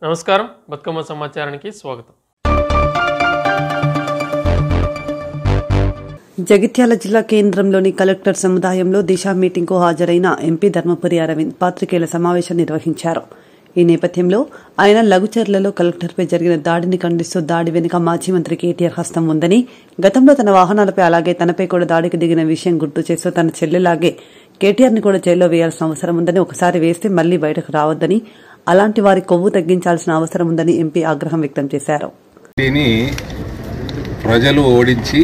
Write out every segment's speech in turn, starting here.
నమస్కారం, బతుకమ్మ సమాచారానికి స్వాగతం. జగిత్యాల జిల్లా కేంద్రంలోని కలెక్టర్ సముదాయంలో దిశ మీటింగ్కు హాజరైన ఎంపీ ధర్మపురి అరవింద్ పాత్రికేయుల సమావేశం నిర్వహించారు. ఈ నేపథ్యంలో ఆయన లఘుచర్లలో కలెక్టర్పై జరిగిన దాడిని ఖండిస్తూ దాడి వెనుక మాజీ మంత్రి కేటీఆర్ హస్తం ఉందని, గతంలో తన వాహనాలపై అలాగే తనపై కూడా దాడికి దిగిన విషయం గుర్తు చేస్తూ తన చెల్లెలాగే కేటీఆర్ ని కూడా జైల్లో వేయాల్సిన అవసరం ఉందని, ఒకసారి వేస్తే మళ్లీ బయటకు రావద్దని, అలాంటి వారి కొవ్వు తగ్గించాల్సిన అవసరం ఉందని ఎంపీ ఆగ్రహం వ్యక్తం చేశారు. ప్రజలు ఓడించి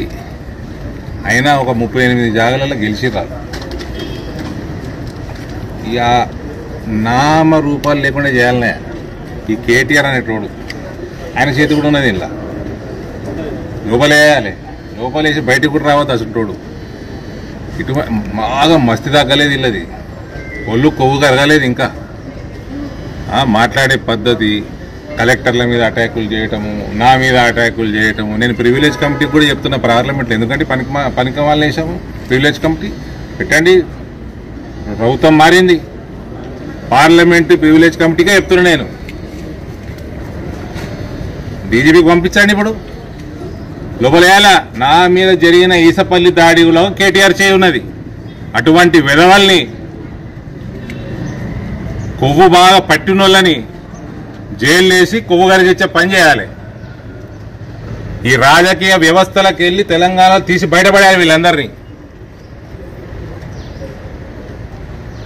అయినా ఒక 38 జాగాలలో గెలిచిరారు. ఇక నామ రూపాలు లేకుండా చేయాలనే ఈ కేటీఆర్ అనేటోడు. ఆయన చేతి కూడా ఉన్నది, ఇలా లోపలేయాలి, లోపలేసి బయటకు కూడా రావద్దు అసలు. ఇటు బాగా మస్తి తగ్గలేదు, ఇల్లది ఒళ్ళు కొవ్వు కరగలేదు. ఇంకా మాట్లాడే పద్ధతి, కలెక్టర్ల మీద అటాకులు చేయటము, నా మీద అటాకులు చేయటము. నేను ప్రివిలేజ్ కమిటీకి కూడా చెప్తున్నా పార్లమెంట్లో, ఎందుకంటే పనికి వాళ్ళు వేసాము. ప్రివిలేజ్ కమిటీ పెట్టండి, ప్రభుత్వం మారింది, పార్లమెంటు ప్రివిలేజ్ కమిటీగా చెప్తున్నా. నేను డీజీపీకి పంపించండి, ఇప్పుడు లోపలేయాలా. నా మీద జరిగిన ఈసపల్లి దాడిలో కేటీఆర్ చేయి ఉన్నది. అటువంటి విధవల్ని, కొవ్వు బాగా పట్టినోళ్ళని జైలు వేసి కొవ్వు గరిచే పని చేయాలి. ఈ రాజకీయ వ్యవస్థలకు వెళ్ళి తెలంగాణ తీసి బయటపడాలి. వీళ్ళందరినీ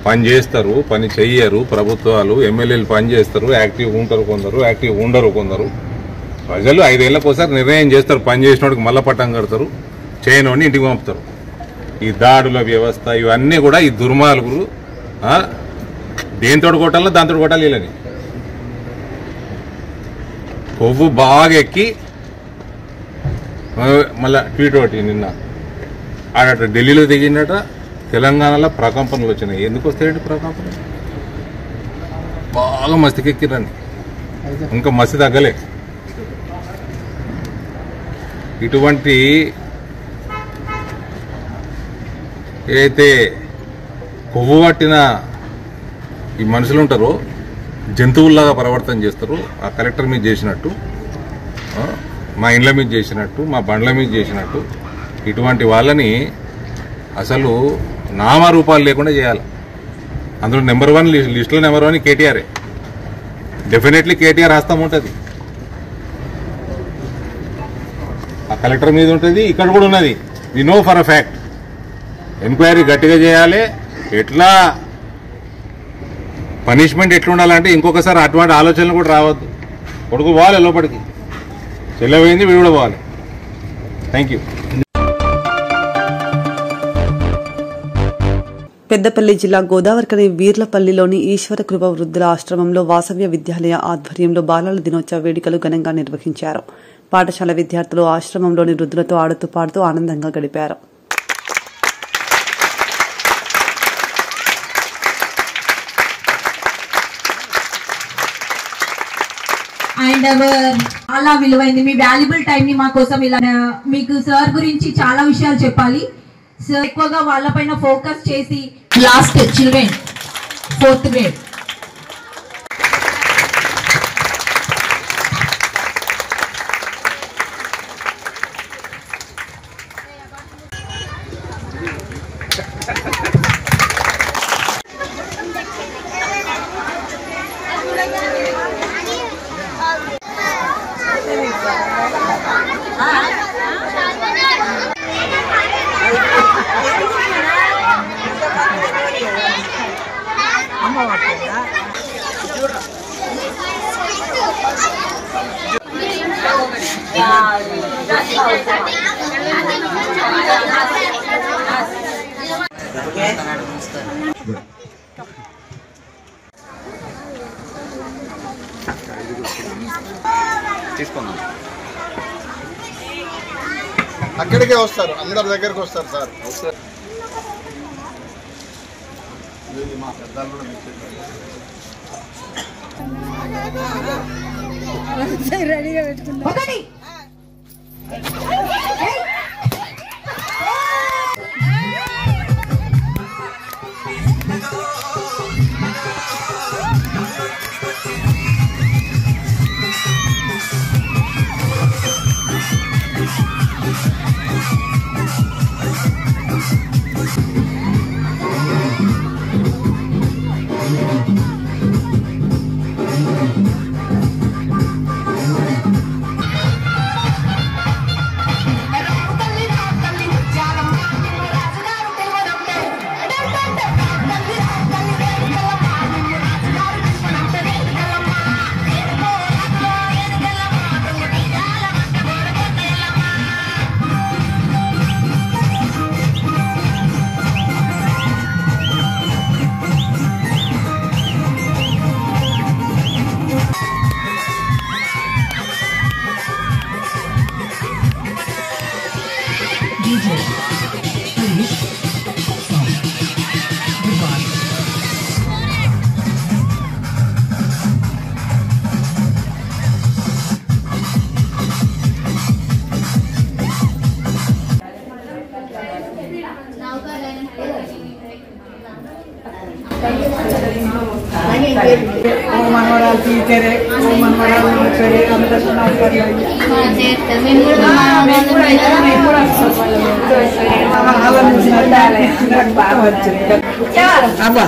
పని చేస్తారు, పని చెయ్యరు. ప్రభుత్వాలు, ఎమ్మెల్యేలు పని చేస్తారు, యాక్టివ్ ఉంటారు కొందరు, యాక్టివ్ ఉండరు కొందరు. ప్రజలు 5 ఏళ్లకోసారి నిర్ణయం చేస్తారు. పని చేసినోడికి మల్ల పట్టం కడతారు, చేయనోడిని ఇంటికి పంపుతారు. ఈ దాడుల వ్యవస్థ ఇవన్నీ కూడా ఈ దుర్మార్గులు దేంతో కొట్టాలో దాంతో కొట్టాలి. వీళ్ళని కొవ్వు బాగా ఎక్కి మళ్ళా ట్వీట్ ఒకటి నిన్న ఆడట ఢిల్లీలో దిగిందట, తెలంగాణలో ప్రకంపనలు వచ్చినాయి. ఎందుకు వస్తాయండి ప్రకంపనలు? బాగా మస్తికెక్కిరండి, ఇంకా మస్తి తగ్గలే. ఇటువంటి ఏదైతే కొవ్వు పట్టిన ఈ మనుషులు ఉంటారో, జంతువుల్లాగా ప్రవర్తన చేస్తారు. ఆ కలెక్టర్ మీద చేసినట్టు, మా ఇండ్ల మీద చేసినట్టు, మా బండ్ల మీద చేసినట్టు. ఇటువంటి వాళ్ళని అసలు నామరూపాలు లేకుండా చేయాలి. అందులో నెంబర్ 1 లిస్టులో నెంబర్ 1 కేటీఆరే. డెఫినెట్లీ కేటీఆర్ హస్తం ఉంటుంది. ఆ కలెక్టర్ మీద ఉంటుంది, ఇక్కడ కూడా ఉన్నది. We know for a fact. Enquiry గట్టిగా చేయాలి. ఎట్లా పనిష్మెంట్ ఎట్లుండాలంటే ఇంకొకసారి అటువంటి ఆలోచనలు కూడా రావద్దు. కొడుకు పోవాలి లోపలికి, చెల్లపోయింది, వీడు కూడా పోవాలి. Thank you. పెద్దపల్లి జిల్లా గోదావరికని వీర్లపల్లిలోని ఈశ్వర కృప వృద్ధుల ఆశ్రమంలో వాసవ్య విద్యాలయ ఆధ్వర్యంలో బాలల దినోత్సవ వేడుకలు ఘనంగా నిర్వహించారు. పాఠశాల విద్యార్థులు ఆశ్రమంలోని వృద్ధులతో ఆడుతూ పాడుతూ ఆనందంగా గడిపారు. అండ్ చాలా విలువైంది మీ వాల్యుబుల్ టైం ని మా కోసం ఇలా మీకు సార్ గురించి చాలా విషయాలు చెప్పాలి. సార్ ఎక్కువగా వాళ్ళపైన ఫోకస్ చేసి లాస్ట్ చిల్డ్రన్ 4th grade అక్కడికే వస్తారు, అందరి దగ్గరకు వస్తారు సార్. మా పెద్దలు కూడా రెడీగా పెట్టుకుంటాం. మనవరాలు టీచరే మనవరాలు టీచరే అబ్బా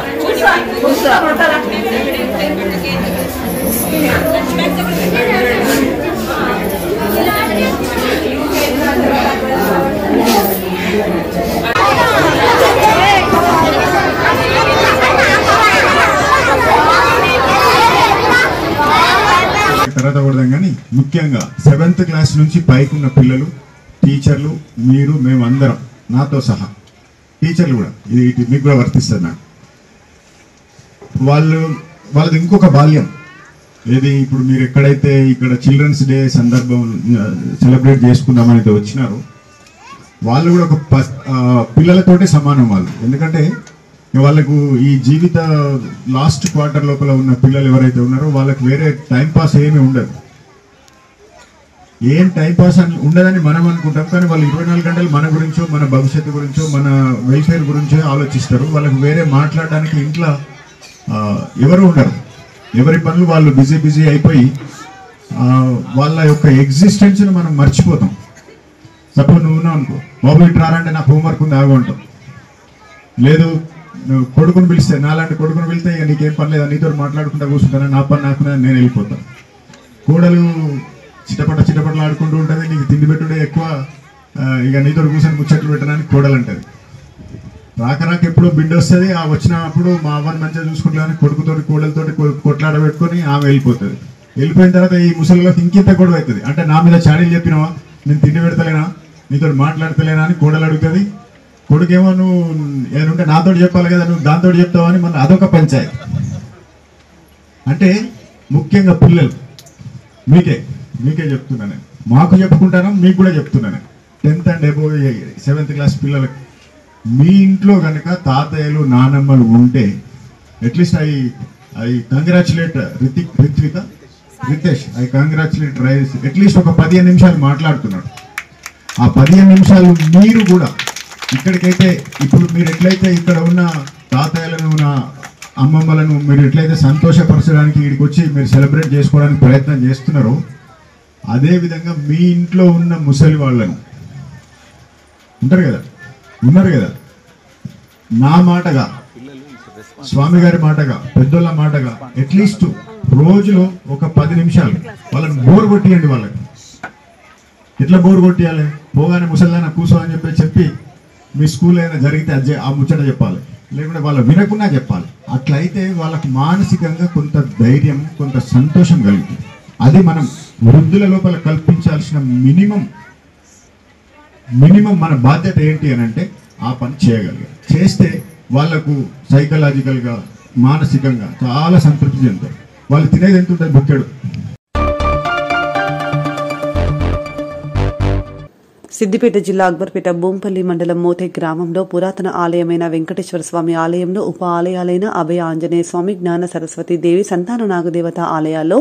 తర్వాత కొడదాం. కానీ ముఖ్యంగా 7th క్లాస్ నుంచి పైకున్న పిల్లలు, టీచర్లు, మీరు, మేమందరం నాతో సహా టీచర్లు కూడా ఇది మీకు కూడా వర్తిస్తుంది. నాకు వాళ్ళది ఇంకొక బాల్యం ఏది, ఇప్పుడు మీరు ఎక్కడైతే ఇక్కడ చిల్డ్రన్స్ డే సందర్భం సెలబ్రేట్ చేసుకుందామని వచ్చినారో వాళ్ళు కూడా ఒక పిల్లలతోటే సమానం వాళ్ళు. ఎందుకంటే వాళ్ళకు ఈ జీవిత లాస్ట్ క్వార్టర్ లోపల ఉన్న పిల్లలు ఎవరైతే ఉన్నారో వాళ్ళకి వేరే టైంపాస్ ఏమీ ఉండదు. ఏం టైంపాస్ అని ఉండదని మనం అనుకుంటాం, కానీ వాళ్ళు 24 గంటలు మన గురించో, మన భవిష్యత్తు గురించో, మన వెల్ఫేర్ గురించో ఆలోచిస్తారు. వాళ్ళకి వేరే మాట్లాడడానికి ఇంట్లో ఎవరు ఉండరు. ఎవరి పనులు వాళ్ళు బిజీ అయిపోయి వాళ్ళ యొక్క ఎగ్జిస్టెన్స్ని మనం మర్చిపోతాం. సపోజ్ నువ్వు ఉన్నావు అనుకో, బాబు ఇటు రారంటే నాకు హోంవర్క్ ఉంది ఆగు అంటాం. లేదు కొడుకుని పిలిస్తే, నాలాంటి కొడుకుని పిలిస్తే ఇక నీకేం పని లేదా, నీతో మాట్లాడుకుంటా కూర్చుంటాను, నా పని నాకు నేను వెళ్ళిపోతాను. కోడలు చిటపటలు ఆడుకుంటూ ఉంటుంది, నీకు తిండి పెట్టుడే ఎక్కువ, ఇక నీతో కూర్చొని ముచ్చట్లు పెట్టడానికి కోడలు అంటది. రాక ఎప్పుడో బిడ్డ వస్తుంది, ఆ వచ్చినప్పుడు మా అవ్వని మంచిగా చూసుకుంటామని కొడుకుతోటి కోడలతోటి కొట్లాడ పెట్టుకొని ఆమె వెళ్ళిపోతుంది. వెళ్ళిపోయిన తర్వాత ఈ ముసలిలోకి ఇంకింత గొడవ అవుతుంది. అంటే నా మీద చాడీలు చెప్పినావా, నేను తిండి పెడతలేనా, నీతో మాట్లాడతలేనా అని కోడలు అడుగుతుంది. కొడుకేమో నువ్వు ఏమంటే నాతో చెప్పాలి కదా, నువ్వు దాంతో చెప్తావని మన అదొక పంచాయతీ. అంటే ముఖ్యంగా పిల్లలు మీకే చెప్తున్నాను, మాకు చెప్పుకుంటాను, మీకు కూడా చెప్తున్నాను. 10th and above 7th class పిల్లలకు మీ ఇంట్లో కనుక తాతయ్యలు నానమ్మలు ఉంటే at least I congratulate Ritesh, I congratulate rice. At least ఒక 15 నిమిషాలు మాట్లాడుతున్నాడు. ఆ 15 నిమిషాలు మీరు కూడా ఇక్కడికైతే ఇప్పుడు మీరు ఎట్లయితే ఇక్కడ ఉన్న తాతయ్యలను, నా అమ్మమ్మలను మీరు ఎట్లయితే సంతోషపరచడానికి ఇక్కడికి వచ్చి మీరు సెలబ్రేట్ చేసుకోవడానికి ప్రయత్నం చేస్తున్నారో, అదేవిధంగా మీ ఇంట్లో ఉన్న ముసలి వాళ్ళను ఉన్నారు కదా, నా మాటగా, స్వామి గారి మాటగా, పెద్దోళ్ళ మాటగా అట్లీస్ట్ రోజులో ఒక 10 నిమిషాలు వాళ్ళని బోర్ కొట్టియండి. వాళ్ళకి ఎట్లా బోర్ కొట్టియాలి, పోగానే ముసలిదాన కూర్చో అని చెప్పి మీ స్కూల్ అయినా జరిగితే ఆ ముచ్చట చెప్పాలి, లేకుంటే వాళ్ళు వినకుండా చెప్పాలి. అట్లయితే వాళ్ళకు మానసికంగా కొంత ధైర్యం, కొంత సంతోషం కలుగుతుంది. అది మనం వృద్ధుల లోపల కల్పించాల్సిన మినిమం మన బాధ్యత ఏంటి అని అంటే ఆ పని చేస్తే వాళ్లకు సైకలాజికల్గా, మానసికంగా చాలా సంతృప్తి చెందుతారు. వాళ్ళు తినేది ఎంత ఉంటుంది బుక్కెడు. సిద్దిపేట జిల్లా అక్బర్పేట బోంపల్లి మండలం మోతే గ్రామంలో పురాతన ఆలయమైన వెంకటేశ్వర స్వామి ఆలయంలో ఉప ఆలయాలైన అభయ ఆంజనేయ స్వామి, జ్ఞాన సరస్వతి దేవి, సంతాన నాగదేవత ఆలయాల్లో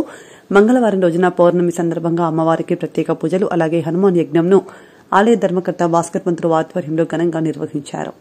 మంగళవారం రోజున పౌర్ణమి సందర్భంగా అమ్మవారికి ప్రత్యేక పూజలు, అలాగే హనుమాన్ యజ్ఞంను ఆలయ ధర్మకర్త భాస్కర్ పంతులు ఆధ్వర్యంలో ఘనంగా నిర్వహించారు.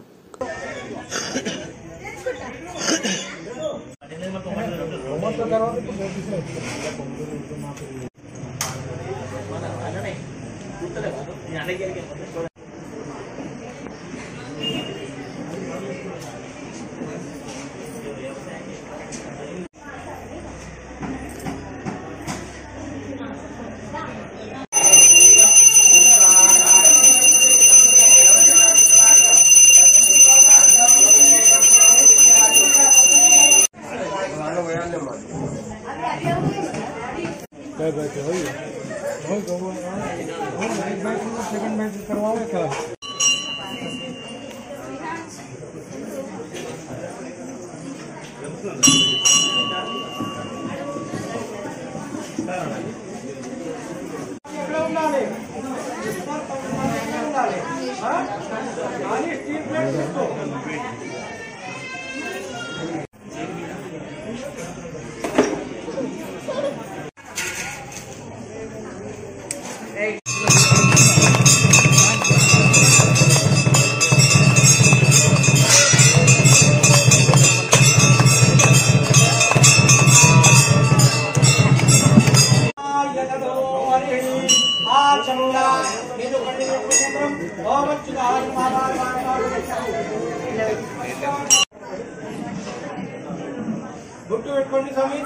గుట్టు పెట్టుకోండి స్వామి.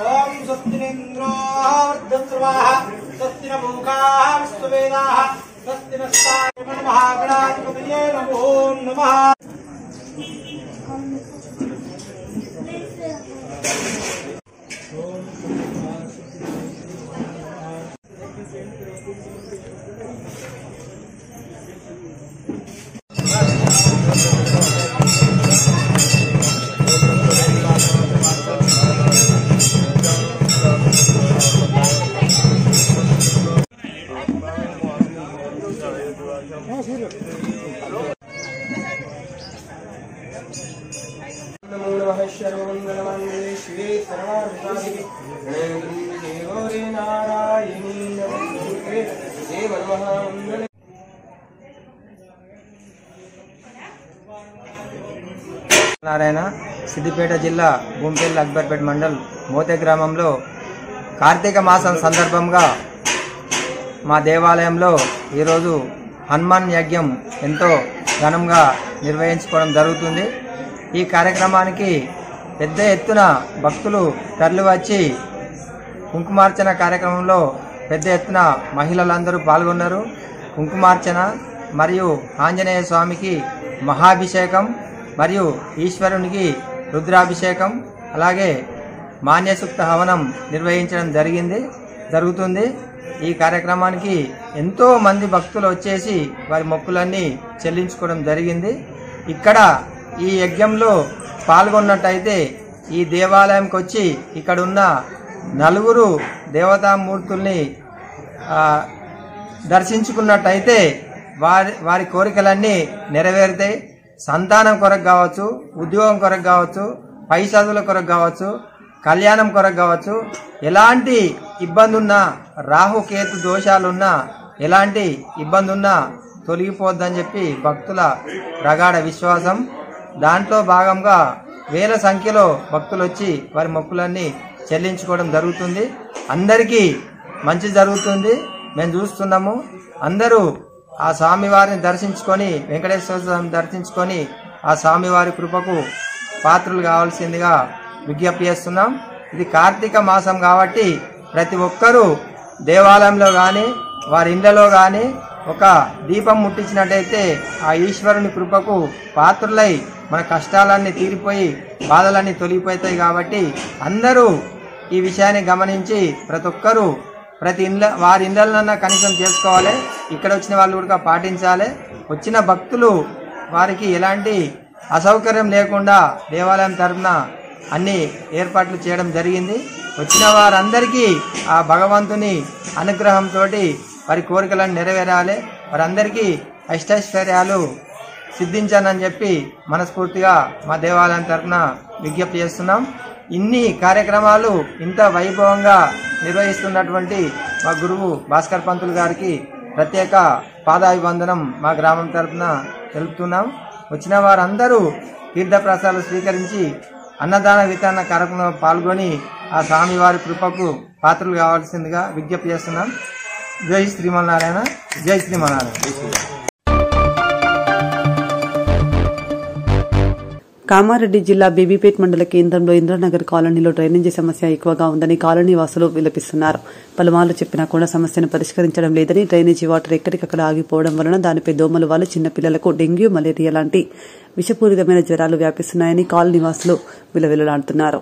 ఓం స్వస్తినేంద్రోర్ధస్వాహ స్వస్తి నమూకాః స్వవేదాః స్వస్తి నస్తాయ మహాగణాధిపతయే నమో నమః. నారాయణ సిద్దిపేట జిల్లా భూంపల్లి అక్బర్పేట మండల్ మోతే గ్రామంలో కార్తీక మాసం సందర్భంగా మా దేవాలయంలో ఈరోజు హనుమాన్ యజ్ఞం ఎంతో ఘనంగా నిర్వహించుకోవడం జరుగుతుంది. ఈ కార్యక్రమానికి పెద్ద ఎత్తున భక్తులు తరలివచ్చి కుంకుమార్చన కార్యక్రమంలో పెద్ద ఎత్తున మహిళలందరూ పాల్గొన్నారు. కుంకుమార్చన మరియు ఆంజనేయ స్వామికి మహాభిషేకం మరియు ఈశ్వరునికి రుద్రాభిషేకం అలాగే మాన్యసూక్త హవనం నిర్వహించడం జరుగుతుంది. ఈ కార్యక్రమానికి ఎంతో మంది భక్తులు వచ్చేసి వారి మొక్కులన్నీ చెల్లించుకోవడం జరిగింది. ఇక్కడ ఈ యజ్ఞంలో పాల్గొన్నట్టయితే ఈ దేవాలయంకి వచ్చి ఇక్కడ ఉన్న 4 దేవతామూర్తుల్ని దర్శించుకున్నట్టయితే వారి కోరికలన్నీ నెరవేరుతాయి. సంతానం కొరకు కావచ్చు, ఉద్యోగం కొరకు కావచ్చు, పై చదువుల కొరకు కావచ్చు, కళ్యాణం కొరకు కావచ్చు, ఎలాంటి ఇబ్బంది ఉన్నా, రాహుకేతు దోషాలున్నా, ఎలాంటి ఇబ్బంది ఉన్నా తొలగిపోద్దని చెప్పి భక్తుల ప్రగాఢ విశ్వాసం. దాంట్లో భాగంగా వేల సంఖ్యలో భక్తులు వచ్చి వారి మొక్కులన్నీ చెల్లించుకోవడం జరుగుతుంది. అందరికీ మంచి జరుగుతుంది. మేము చూస్తున్నాము. అందరూ ఆ స్వామివారిని దర్శించుకొని, వెంకటేశ్వర స్వామిని దర్శించుకొని ఆ స్వామివారి కృపకు పాత్రలు కావాల్సిందిగా విజ్ఞప్తి చేస్తున్నాం. ఇది కార్తీక మాసం కాబట్టి ప్రతి ఒక్కరూ దేవాలయంలో కానీ వారి ఇళ్లలో కానీ ఒక దీపం ముట్టించినట్టయితే ఆ ఈశ్వరుని కృపకు పాత్రులై మన కష్టాలన్నీ తీరిపోయి బాధలన్నీ తొలగిపోతాయి. కాబట్టి అందరూ ఈ విషయాన్ని గమనించి ప్రతి ఒక్కరూ వారి ఇళ్లనన్నా కనీసం చేసుకోవాలి. ఇక్కడ వచ్చిన వాళ్ళు కూడా పాటించాలి. వచ్చిన భక్తులు వారికి ఎలాంటి అసౌకర్యం లేకుండా దేవాలయం తరఫున అన్ని ఏర్పాట్లు చేయడం జరిగింది. వచ్చిన వారందరికీ ఆ భగవంతుని అనుగ్రహంతో వారి కోరికలను నెరవేరాలి. వారందరికీ అష్టైశ్వర్యాలు సిద్ధించానని చెప్పి మనస్ఫూర్తిగా మా దేవాలయం తరఫున విజ్ఞప్తి చేస్తున్నాం. ఇన్ని కార్యక్రమాలు ఇంత వైభవంగా నిర్వహిస్తున్నటువంటి మా గురువు భాస్కర్ పంతులు గారికి ప్రత్యేక పాదాభివందనం మా గ్రామం తరఫున తెలుపుతున్నాం. వచ్చిన వారందరూ తీర్థప్రసాదాలు స్వీకరించి అన్నదాన వితరణ కార్యక్రమంలో పాల్గొని ఆ స్వామివారి కృపకు పాత్రలు కావాల్సిందిగా విజ్ఞప్తి చేస్తున్నాం. జై శ్రీమన్నారాయణ, జై శ్రీమన్నారాయణ. కామారెడ్డి జిల్లా బీబీపేట్ మండల కేంద్రంలో ఇంద్రానగర్ కాలనీలో డ్రైనేజీ సమస్య ఎక్కువగా ఉందని కాలనీ వాసులు విలపిస్తున్నారు. పలుమార్లు చెప్పినా కూడా సమస్యను పరిష్కరించడం లేదని, డ్రైనేజీ వాటర్ ఎక్కడికక్కడ ఆగిపోవడం వలన దానిపై దోమల వల్ల చిన్నపిల్లలకు డెంగ్యూ, మలేరియా లాంటి విషపూరితమైన జ్వరాలు వ్యాపిస్తున్నాయని కాలనీ వాసులు విలవిలలాడుతున్నారు.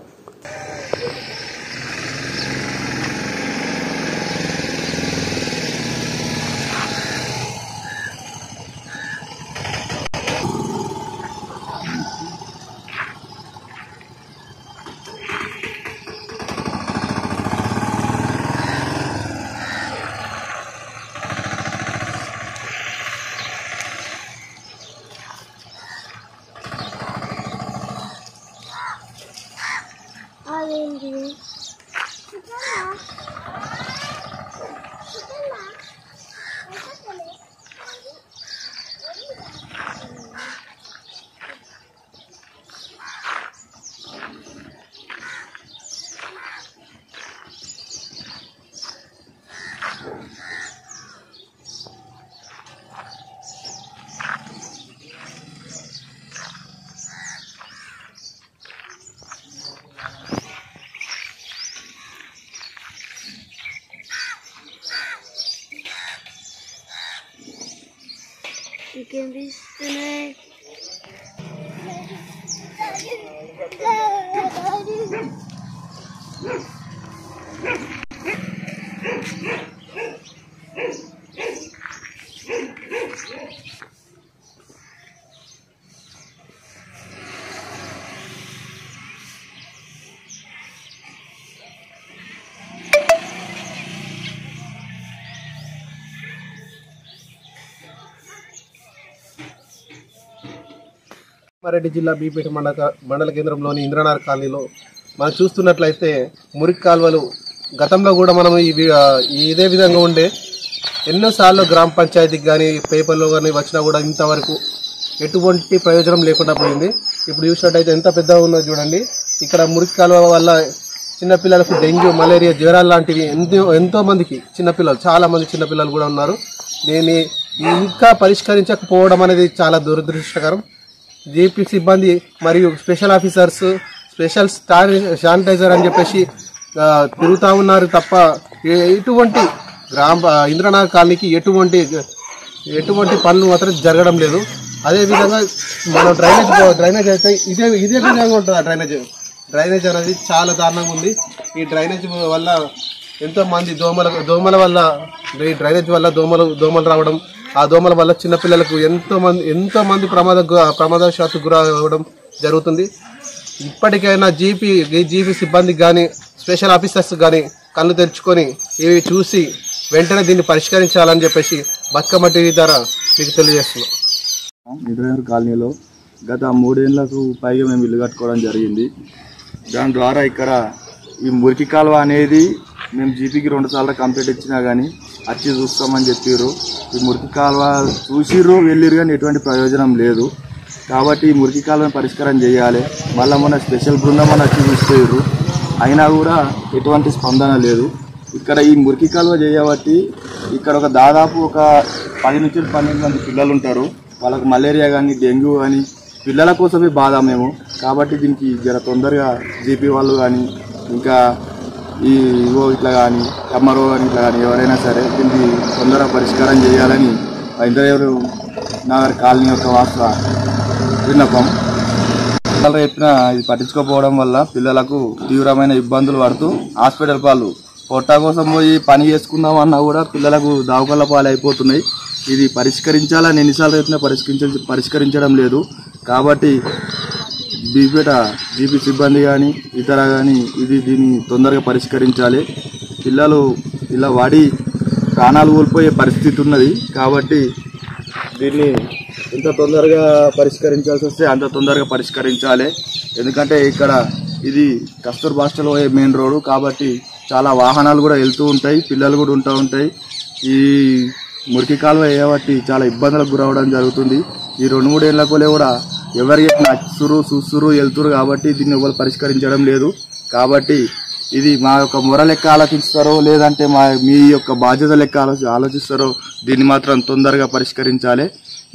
కనిపిస్తున్నాయి. కామారెడ్డి జిల్లా బీపేట మండల కేంద్రంలోని ఇంద్రనగర్ కాలనీలో మనం చూస్తున్నట్లయితే మురికి కాలువలు గతంలో కూడా మనం ఇదే విధంగా ఉండే ఎన్నోసార్లు గ్రామ పంచాయతీకి కానీ పేపర్లో కానీ వచ్చినా కూడా ఇంతవరకు ఎటువంటి ప్రయోజనం లేకుండా పోయింది. ఇప్పుడు చూసినట్టయితే ఎంత పెద్దగా ఉన్నదో చూడండి. ఇక్కడ మురికి కాలువ వల్ల చిన్నపిల్లలకు డెంగ్యూ, మలేరియా, జ్వరాలు లాంటివి ఎంతో మందికి చిన్నపిల్లలు, చాలా మంది చిన్నపిల్లలు కూడా ఉన్నారు. దీన్ని ఇంకా పరిష్కరించకపోవడం అనేది చాలా దురదృష్టకరం. జీపీ సిబ్బంది మరియు స్పెషల్ ఆఫీసర్స్ స్పెషల్ శానిటైజర్ అని చెప్పేసి తిరుగుతూ ఉన్నారు తప్ప ఎటువంటి ఇంద్రనగర్ కాలనీకి ఎటువంటి పనులు మాత్రం జరగడం లేదు. అదేవిధంగా మన డ్రైనేజ్ అయితే ఇదే విధంగా ఉంటుంది. డ్రైనేజ్ అనేది చాలా దారుణంగా ఉంది. ఈ డ్రైనేజ్ వల్ల ఎంతో మంది దోమల వల్ల ఈ డ్రైనేజ్ వల్ల దోమలు రావడం, ఆ దోమల వల్ల చిన్నపిల్లలకు ఎంతో మంది ప్రమాదవశాత్తు గురవడం జరుగుతుంది. ఇప్పటికైనా జీపీ సిబ్బందికి కానీ స్పెషల్ ఆఫీసర్స్ కానీ కళ్ళు తెరుచుకొని ఇవి చూసి వెంటనే దీన్ని పరిష్కరించాలని చెప్పేసి బతుకమ్మ టీవీ ద్వారా మీకు తెలియజేస్తున్నాం. ఇంద్రనగర్ కాలనీలో గత 3 ఏళ్లకు పైగా మేము ఇల్లు కట్టుకోవడం జరిగింది. దాని ద్వారా ఇక్కడ ఈ మురికి కాలువ అనేది మేము జీపీకి 2 సార్లు కంప్లైంట్ ఇచ్చినా కానీ వచ్చి చూస్తామని చెప్పారు. ఈ మురికి కాలువ చూసిర్రు వెళ్ళిరు కానీ ఎటువంటి ప్రయోజనం లేదు. కాబట్టి ఈ మురికి కాలువను పరిష్కారం చేయాలి. మళ్ళీ మన స్పెషల్ బృందం అని వచ్చి చూస్తారు, అయినా కూడా ఎటువంటి స్పందన లేదు. ఇక్కడ ఈ మురికి కాలువ చేయబట్టి ఇక్కడ దాదాపు 10 నుంచి 12 మంది పిల్లలు ఉంటారు. వాళ్ళకు మలేరియా కానీ డెంగ్యూ కానీ పిల్లల కోసమే బాధ మేము. కాబట్టి దీనికి జర తొందరగా జీపీ వాళ్ళు కానీ ఇంకా ఈ ఇట్లా కానీ ఎంఆర్ఓ కానీ ఇట్లా కానీ ఎవరైనా సరే దీనికి తొందరగా పరిష్కారం చేయాలని ఇంద్రనగర్ కాలనీ యొక్క వాస్తవ విన్నపం. పిల్లలు చెప్పిన ఇది పట్టించుకోకపోవడం వల్ల పిల్లలకు తీవ్రమైన ఇబ్బందులు పడుతూ హాస్పిటల్ పాలు పొట్ట కోసం పోయి పని చేసుకుందామన్నా కూడా పిల్లలకు దావకల్ల పాలు అయిపోతున్నాయి. ఇది పరిష్కరించాలని ఎన్నిసార్లు చెప్పినా పరిష్కరించడం లేదు. కాబట్టి బీపేట జీపీ సిబ్బంది కానీ ఇతర కానీ దీన్ని తొందరగా పరిష్కరించాలి. పిల్లలు ఇలా వాడి ప్రాణాలు కోల్పోయే పరిస్థితి ఉన్నది. కాబట్టి దీన్ని ఎంత తొందరగా పరిష్కరించాల్సి వస్తే అంత తొందరగా పరిష్కరించాలి. ఎందుకంటే ఇక్కడ ఇది కస్తూర్బా హాస్టల్ పోయే మెయిన్ రోడ్డు కాబట్టి చాలా వాహనాలు కూడా వెళ్తూ ఉంటాయి, పిల్లలు కూడా ఉంటూ ఉంటాయి. ఈ మురికి కాలువ వేయబట్టి చాలా ఇబ్బందులకు గురవడం జరుగుతుంది. ఈ 2-3 ఏళ్లకోలే కూడా ఎవరు నచ్చురు చూస్తురు వెళ్తురు కాబట్టి దీన్ని ఎవరు పరిష్కరించడం లేదు. కాబట్టి ఇది మా యొక్క మొర లెక్క ఆలోచిస్తారో లేదంటే మీ యొక్క బాధ్యత లెక్క ఆలోచిస్తారో దీన్ని మాత్రం తొందరగా పరిష్కరించాలి.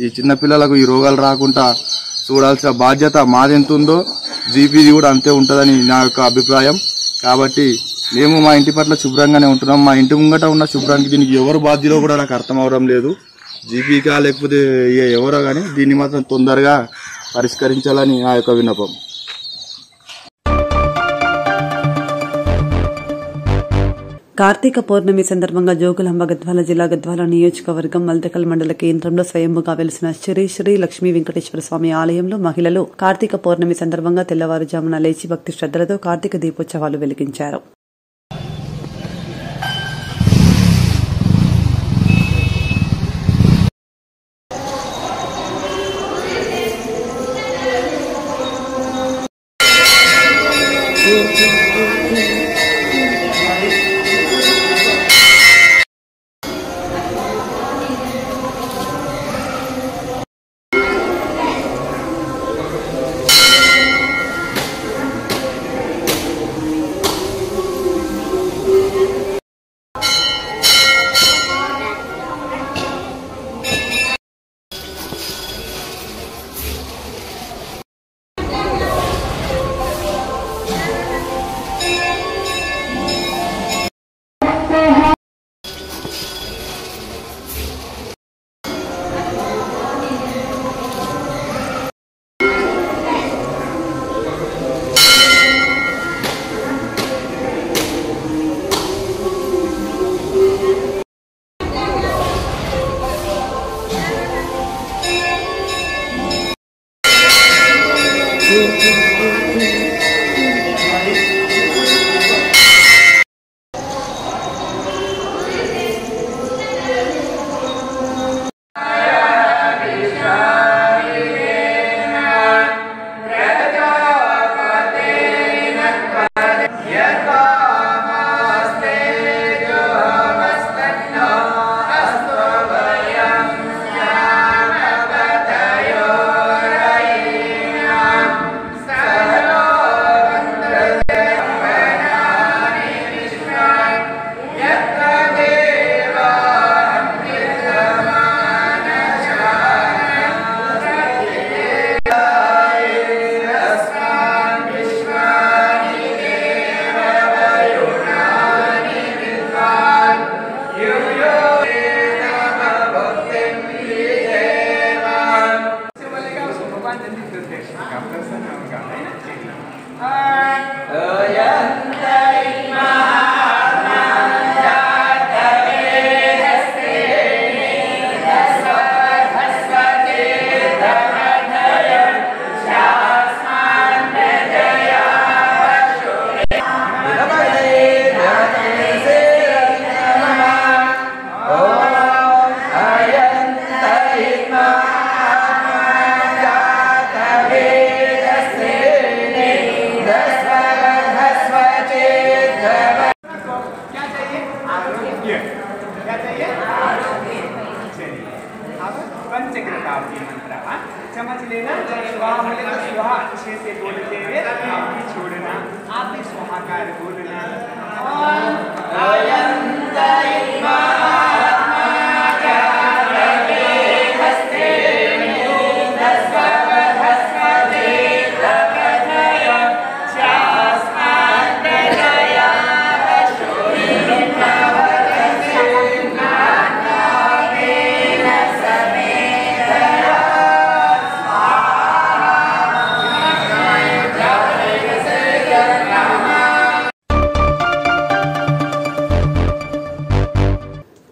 ఈ చిన్నపిల్లలకు ఈ రోగాలు రాకుండా చూడాల్సిన బాధ్యత మాదెంత ఉందో జీపీది కూడా అంతే ఉంటుందని నా యొక్క అభిప్రాయం. కాబట్టి మేము మా ఇంటి పట్ల శుభ్రంగానే ఉంటున్నాం. మా ఇంటి ముంగట ఉన్న శుభ్రానికి దీనికి ఎవరు బాధ్యులో కూడా నాకు అర్థం అవడం లేదు. జీపీకా లేకపోతే ఎవరో కానీ దీన్ని మాత్రం తొందరగా పరిష్కరించాలని నా యొక్క విన్నపం. కార్తీక పౌర్ణమి సందర్భంగా జోగులాంబ గద్వాల జిల్లా గద్వాల నియోజకవర్గం మల్దకల్ మండల కేంద్రంలో స్వయంభుగా వెలిసిన శ్రీ లక్ష్మీ వెంకటేశ్వర స్వామి ఆలయంలో మహిళలు కార్తీక పౌర్ణమి సందర్భంగా తెల్లవారుజామున లేచి భక్తి శ్రద్దలతో కార్తీక దీపోత్సవాలు వెలిగించారు.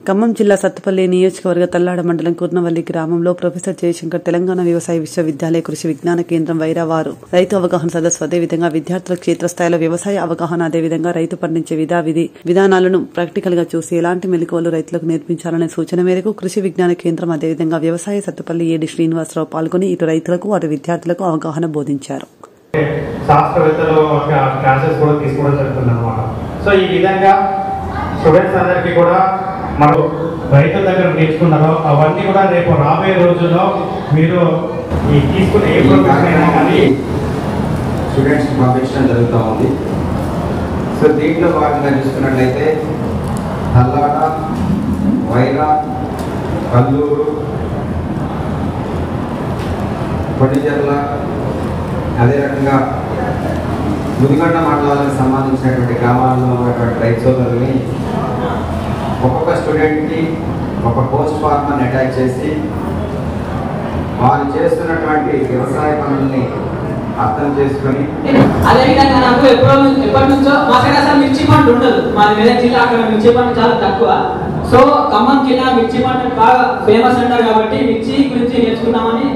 ఖమ్మం జిల్లా సత్తుపల్లి నియోజకవర్గ తల్లాడ మండలం కుర్నవల్లి గ్రామంలో ప్రొఫెసర్ జయశంకర్ తెలంగాణ వ్యవసాయ విశ్వవిద్యాలయ కృషి విజ్ఞాన కేంద్రం వైరావారు రైతు అవగాహన సదస్సు, అదేవిధంగా విద్యార్థుల క్షేత్రస్థాయిలో వ్యవసాయ అవగాహన, అదేవిధంగా రైతు పండించే విధానాలను ప్రాక్టికల్ గా చూసి ఎలాంటి మెలకువలు రైతులకు నేర్పించాలనే సూచన మేరకు కృషి విజ్ఞాన కేంద్రం, అదేవిధంగా వ్యవసాయ సత్తుపల్లి ఏడి శ్రీనివాసరావు పాల్గొని ఇటు రైతులకు అటు విద్యార్థులకు అవగాహన బోధించారు. శాస్త్రవేత్తలు క్లాసెస్ కూడా తీసుకోవడం జరుగుతుంది అన్నమాట. సో ఈ విధంగా స్టూడెంట్స్ అందరికీ కూడా మనం రైతుల దగ్గర నేర్చుకున్నారో అవన్నీ కూడా రేపు రాబోయే రోజుల్లో మీరు ఈ తీసుకునే ఏ ప్రొఫెషన్ అయినా కానీ స్టూడెంట్స్ పంపించడం జరుగుతూ ఉంది. సో దీంట్లో భాగంగా చూసుకున్నట్లయితే తల్లాడ, వైరా, కల్లూరు, పొడిచెర్ల, అదే రకంగా ముదిగొండ మండలాలకు సంబంధించినటువంటి గ్రామాల్లో ఉన్నటువంటి రైతు సోదరుల్ని ఒక్కొక్క స్టూడెంట్కి ఒక పోస్ట్ ఫార్మర్ని అటాచ్ చేసి వారు చేస్తున్నటువంటి వ్యవసాయ పనుల్ని అర్థం చేసుకొని, అదేవిధంగా నాకు ఎప్పటి నుంచో మా సైడ్ అసలు మిర్చి పంట ఉండదు. మాది మెదక్ జిల్లా, అక్కడ మిర్చి పంట చాలా తక్కువ. సో ఖమ్మం జిల్లా మిర్చి పంట బాగా ఫేమస్ అంటారు కాబట్టి మిర్చి గురించి నేర్చుకున్నామని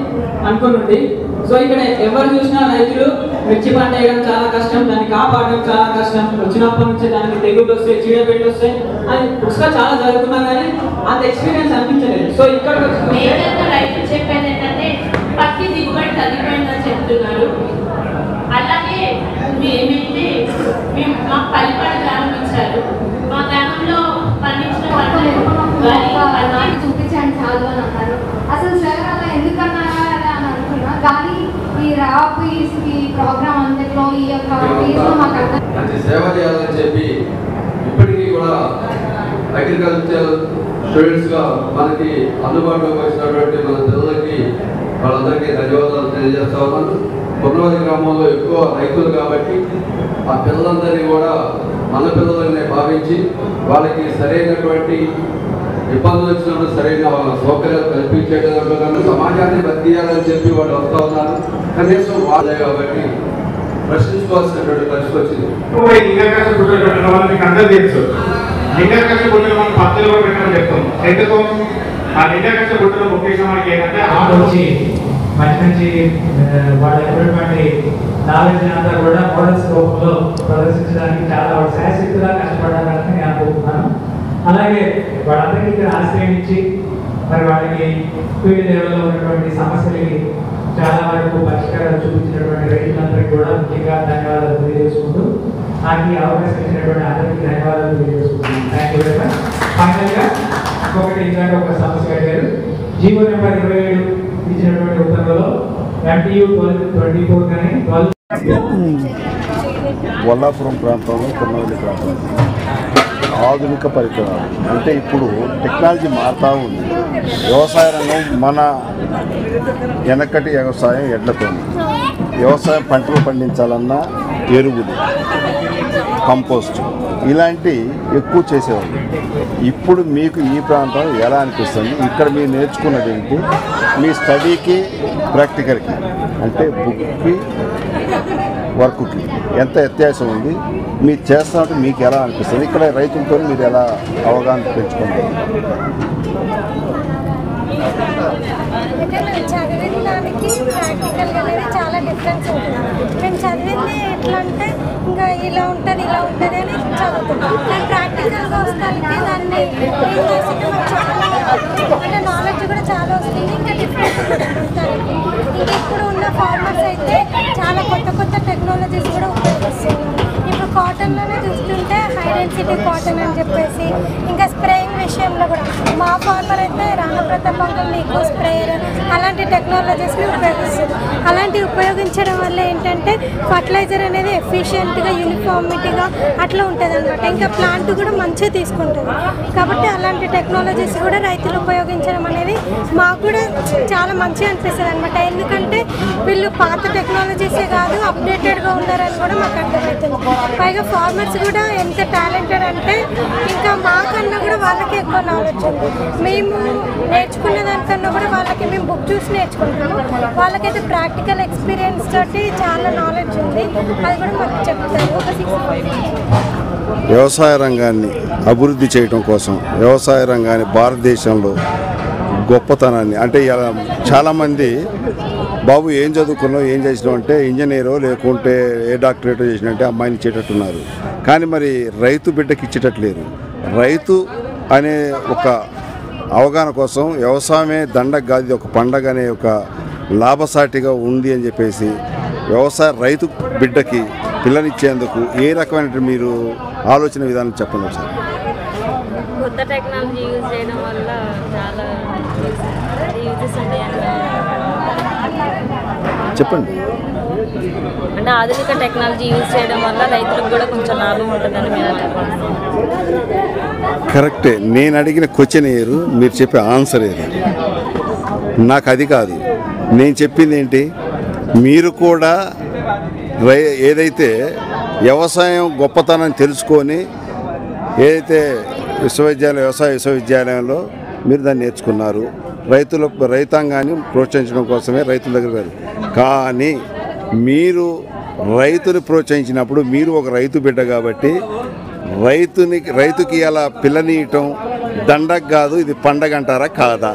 అనుకుంటుంది. సో ఇక్కడ ఎవరు చూసినా రైతులు మిర్చి పంట వేయడం చాలా కష్టం, దాన్ని కాపాడడం చాలా కష్టం, వచ్చినప్పటి నుంచి దానికి తెగుళ్ళు వస్తాయి, చీడపీడలు వస్తాయి అని బుక్స్ గా చాలా చదువుకున్నా కానీ అంత ఎక్స్పీరియన్స్ అనిపించలేదు. సో ఇక్కడ రైతులు చెప్పేది ఏంటంటే పత్తి దిగుబడి తగ్గిపోయిందని చెప్తున్నారు. అలాగే ఏమైతే మేము మాకు పల్లిపాడు గ్రామం ఇచ్చారు, మా గ్రామంలో పండించిన పంటలు చూపించాను చాలు అని అన్నారు. అసలు సార్ అలా ఎందుకన్నారా అని అనుకున్నా, కానీ ఈ ర్యాప్ ఈ ప్రోగ్రామ్ అంతట్లో ఈ యొక్క మంచి సేవ చేయాలని చెప్పి ఇప్పటికీ కూడా అగ్రికల్చర్ స్టూడెంట్స్ గా మనకి అందుబాటులోకి వచ్చినటువంటి మన పిల్లలకి వాళ్ళందరికీ ధన్యవాదాలు తెలియజేస్తా ఉన్నాను. కుర్నవల్లి గ్రామంలో ఎక్కువ రైతులు కాబట్టి ఆ పిల్లలందరినీ కూడా మన పిల్లలనే భావించి వాళ్ళకి సరైనటువంటి ఇబ్బందులు వచ్చినప్పుడు సరైన సౌకర్యాలు కల్పించేటప్పుడు సమాజాన్ని బతికేయాలని చెప్పి వాళ్ళు వస్తూ ఉన్నారు. కనీసం వాళ్ళే కాబట్టి ప్రశ్నించుకోవాల్సినటువంటి పరిస్థితి వచ్చింది. లింగాకర్ష గుడ్డలు పెట్టడం వల్ల మీకు అందరూ తెలుసు. లింగాకర్ష గుడ్డలు మనం పత్తులు కూడా పెట్టడం చెప్తాం. ఎందుకు ఆ లింగాకర్ష గుడ్డలు ముఖ్యంగా మనకి ఏంటంటే వచ్చి మంచి మంచి వాళ్ళ ఎటువంటి నాలెడ్జ్ అంతా కూడా మోడల్స్ రూపంలో ప్రదర్శించడానికి చాలా శాశ్వతంగా కష్టపడాలని నేను అనుకుంటున్నాను. అలాగే వాళ్ళందరికీ ఆశ్రయించి మరి వాళ్ళకి ఫీల్డ్ లెవెల్లో ఉన్నటువంటి సమస్యలకి చాలా వరకు పరిష్కారాలు చూపించినటువంటి రైతులందరికీ కూడా ముఖ్యంగా ధన్యవాదాలు తెలియజేసుకుంటూ నాకు ఈ అవకాశం ఇచ్చినటువంటి అందరికీ ధన్యవాదాలు తెలియజేసుకుంటున్నాను. Thank you very much. ఫైనల్గా ఇంకొకటి ఇందాక ఒక సమస్య అడిగారు. జీవో నెంబర్ 27 ఇచ్చినటువంటి ఉత్తర్వులో MTU 1224 కానీ 12 వల్లాపురం ప్రాంతంలో, కుర్నవల్లి ప్రాంతంలో ఆధునిక పరికరాలు అంటే ఇప్పుడు టెక్నాలజీ మారుతూ ఉంది. వ్యవసాయ రంగం మన వెనకటి వ్యవసాయం ఎడ్లతో, వ్యవసాయం పంటలు పండించాలన్నా ఎరువులు, కంపోస్ట్ ఇలాంటి ఎక్కువ చేసేవాళ్ళు. ఇప్పుడు మీకు ఈ ప్రాంతం ఎలా అనిపిస్తుంది? ఇక్కడ మీరు నేర్చుకున్నది ఏంటి? మీ స్టడీకి ప్రాక్టికల్కి అంటే బుక్కి వర్క్కి ఎంత వ్యత్యాసం ఉంది? మీరు చేస్తున్నట్టు మీకు ఎలా అనిపిస్తుంది? ఇక్కడ రైతులతో మీరు ఎలా అవగాహన పెంచుకుంటారు? చదివిన దానికి ప్రాక్టికల్గా అనేది చాలా డిఫరెన్స్ ఉంటుంది. మేము చదివింది ఎట్లా అంటే ఇంకా ఇలా ఉంటుంది అని చదువుతాం. కానీ ప్రాక్టికల్గా వస్తానికి దాన్ని చాలా అంటే నాలెడ్జ్ కూడా చాలా వస్తుంది. ఇంకా డిఫరెంట్ ఉంటుంది. ఇంకా ఇప్పుడు ఉన్న ఫార్మర్స్ అయితే చాలా కొత్త టెక్నాలజీస్ కూడా ఉపయోగిస్తున్నారు. ఇప్పుడు కాటన్లోనే చూస్తుంటే హై డెన్సిటీ కాటన్ అని చెప్పేసి, ఇంకా స్ప్రేయింగ్ విషయంలో కూడా మా ఫార్మర్ అయితే రామప్రతాప్ అంకుల్ ఈకో స్ప్రేయర్ అలాంటి టెక్నాలజీస్ని ఉపయోగిస్తారు. అలాంటివి ఉపయోగించడం వల్ల ఏంటంటే ఫర్టిలైజర్ అనేది ఎఫిషియెంట్గా యూనిఫార్మిటీగా అట్లా ఉంటుంది అనమాట. ఇంకా ప్లాంట్ కూడా మంచిగా తీసుకుంటుంది. కాబట్టి అలాంటి టెక్నాలజీస్ కూడా రైతులు ఉపయోగించడం అనేది మాకు కూడా చాలా మంచిగా అనిపిస్తుంది అనమాట. ఎందుకంటే వీళ్ళు పాత టెక్నాలజీసే కాదు అప్డేటెడ్గా ఉన్నారని కూడా మాకు అర్థమవుతుంది. పైగా ఫార్మర్స్ కూడా ఎంత టాలెంటెడ్ అంటే ఇంకా మాకన్నా కూడా వాళ్ళకి ఎక్కువ నాలెడ్జ్ ఉంది. మేము నేర్చుకునే దానికన్నా కూడా వాళ్ళకి మేము బుక్ చూసి నేర్చుకుంటాము. వాళ్ళకైతే ప్రాక్టికల్ ఎక్స్పీరియన్స్ తోటి చాలా నాలెడ్జ్ ఉంది. అది కూడా మాకు చెప్తారు. ఒక 6 వ్యవసాయ రంగాన్ని అభివృద్ధి చేయడం కోసం, వ్యవసాయ రంగాన్ని భారతదేశంలో గొప్పతనాన్ని అంటే చాలామంది బాబు ఏం చదువుకున్నావు ఏం చేసినావు అంటే ఇంజనీరో లేకుంటే ఏ డాక్టరేటో చేసినంటే అమ్మాయిని ఇచ్చేటట్టున్నారు. కానీ మరి రైతు బిడ్డకి ఇచ్చేటట్లేరు. రైతు అనే ఒక అవగాహన కోసం వ్యవసాయమే దండగ కాదు, ఒక పండగ అనే ఒక లాభసాటిగా ఉంది అని చెప్పేసి వ్యవసాయ రైతు బిడ్డకి పిల్లనిచ్చేందుకు ఏ రకమైన మీరు ఆలోచన విధానం చెప్పండి సార్. కొత్త టెక్నాలజీ యూజ్ చేయడం వల్ల చాలా యూజెస్ ఉంటాయండి. చెప్పండి. అంటే ఆధునిక టెక్నాలజీ యూజ్ చేయడం వల్ల రైతులకు కూడా కొంచెం లాభం ఉంటుందని మేము అనుకుంటున్నాం. కరెక్టే. నేను అడిగిన క్వశ్చన్ ఏరు, మీరు చెప్పే ఆన్సర్ ఏది, నాకు అది కాదు. నేను చెప్పింది ఏంటి, మీరు కూడా ఏదైతే వ్యవసాయం గొప్పతనం తెలుసుకొని ఏదైతే వ్యవసాయ విశ్వవిద్యాలయంలో మీరు దాన్ని నేర్చుకున్నారు, రైతాంగాన్ని ప్రోత్సహించడం కోసమే రైతుల దగ్గర వెళ్ళారు. కానీ మీరు రైతుని ప్రోత్సహించినప్పుడు మీరు ఒక రైతు బిడ్డ కాబట్టి రైతుకి అలా పిల్లనియటం దండగ కాదు, ఇది పండగ అంటారా కాదా?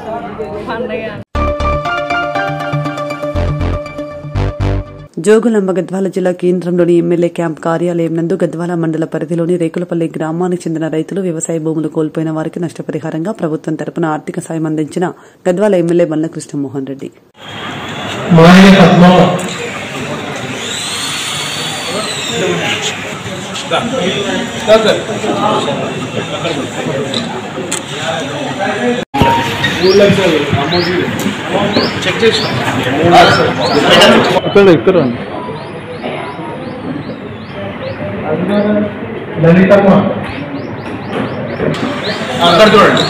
జోగులాంబ గద్వాల జిల్లా కేంద్రంలోని ఎమ్మెల్యే క్యాంప్ కార్యాలయం నందు గద్వాల మండల పరిధిలోని రేకులపల్లి గ్రామానికి చెందిన రైతులు వ్యవసాయ భూములు కోల్పోయిన వారికి నష్టపరిహారంగా ప్రభుత్వం తరపున ఆర్థిక సాయం అందించిన గద్వాల ఎమ్మెల్యే బల్ల కృష్ణమోహన్ రెడ్డి. ఇక్కడ లలితమ్మ అక్కడ చూడండి.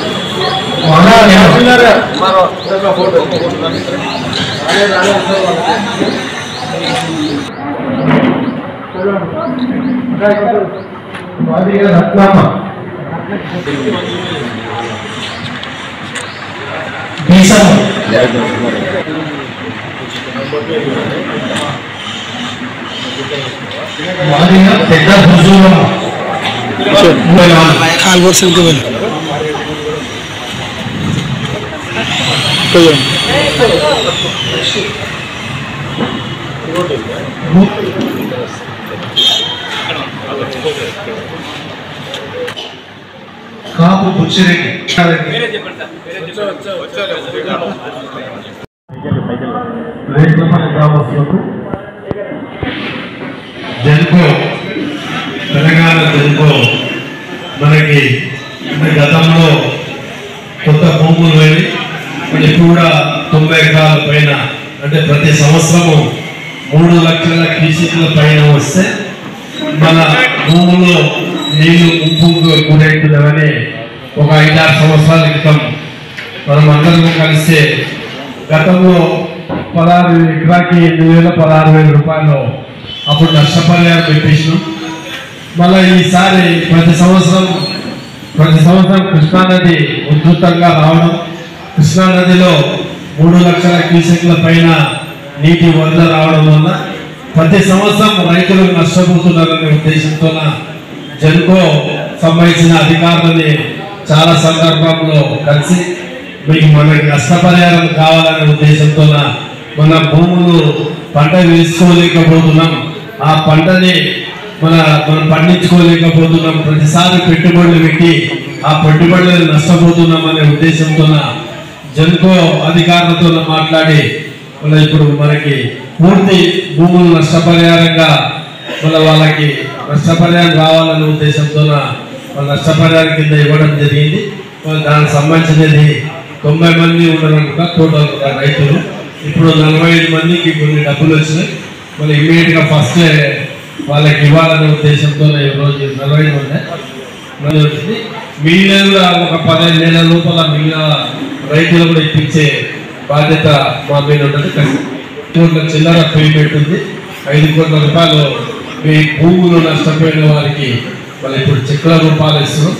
రత్నమ్మ పెద్ద కాపు బుచ్చిరెడ్డి రేకులపల్లి గ్రామస్తులకు జన్కో తెలంగాణ జన్కో మనకి గతంలో కొత్త భూములు వెళ్ళి ఇప్పుడు కూడా 90 ఎకరాల పైన అంటే ప్రతి సంవత్సరము 3 లక్షల క్యూసెక్ల పైన వస్తే మన భూములో నీళ్లు ముంపుకు గురవుతుందని ఒక 5-6 సంవత్సరాల క్రితం మనం అందరం కలిస్తే గతంలో 16 ఎకరాకి 8,000-16,000 రూపాయలు అప్పుడు నష్టపరిహారం పెట్టేసినాం. మళ్ళీ ఈసారి ప్రతి సంవత్సరం కృష్ణానది ఉధృతంగా రావడం, కృష్ణానదిలో 3 లక్షల క్యూసెక్ల పైన నీటి వరద రావడం వల్ల ప్రతి సంవత్సరం రైతులు నష్టపోతున్నారనే ఉద్దేశంతో జన్కో సంబంధించిన అధికారులని చాలా సందర్భంలో కలిసి మీకు మనకి నష్టపరిహారం కావాలనే ఉద్దేశంతో మన భూములు పంట వేసుకోలేకపోతున్నాం, ఆ పంటని మనం పండించుకోలేకపోతున్నాం, ప్రతిసారి పెట్టుబడులు పెట్టి ఆ పెట్టుబడులను నష్టపోతున్నాం అనే ఉద్దేశంతో జన్కో అధికారులతో మాట్లాడి ఇప్పుడు మనకి పూర్తి భూములు నష్టపరిహారంగా వాళ్ళకి నష్టపరిహారం రావాలనే ఉద్దేశంతో నష్టపరిహారం కింద ఇవ్వడం జరిగింది. దానికి సంబంధించినది 90 మంది ఉన్నారనుకుంటా టోటల్ రైతులు. ఇప్పుడు 45 మందికి కొన్ని డబ్బులు వచ్చినాయి. మళ్ళీ ఇమీడియట్గా ఫస్ట్ వాళ్ళకి ఇవ్వాలనే ఉద్దేశంతో ఈరోజు 45 మంది వచ్చింది. మిగిలిన ఒక 15 నెలల లోపల మిగిలిన రైతులు కూడా ఇప్పించే బాధ్యత మా మీద ఉంటుంది. 1 కోట్ల చిల్లర పేమెంట్ ఉంది. 5 కోట్ల రూపాయలు మీ భూములు నష్టపోయిన వారికి మళ్ళీ ఇప్పుడు చెక్కుల రూపాయలు ఇస్తున్నాం.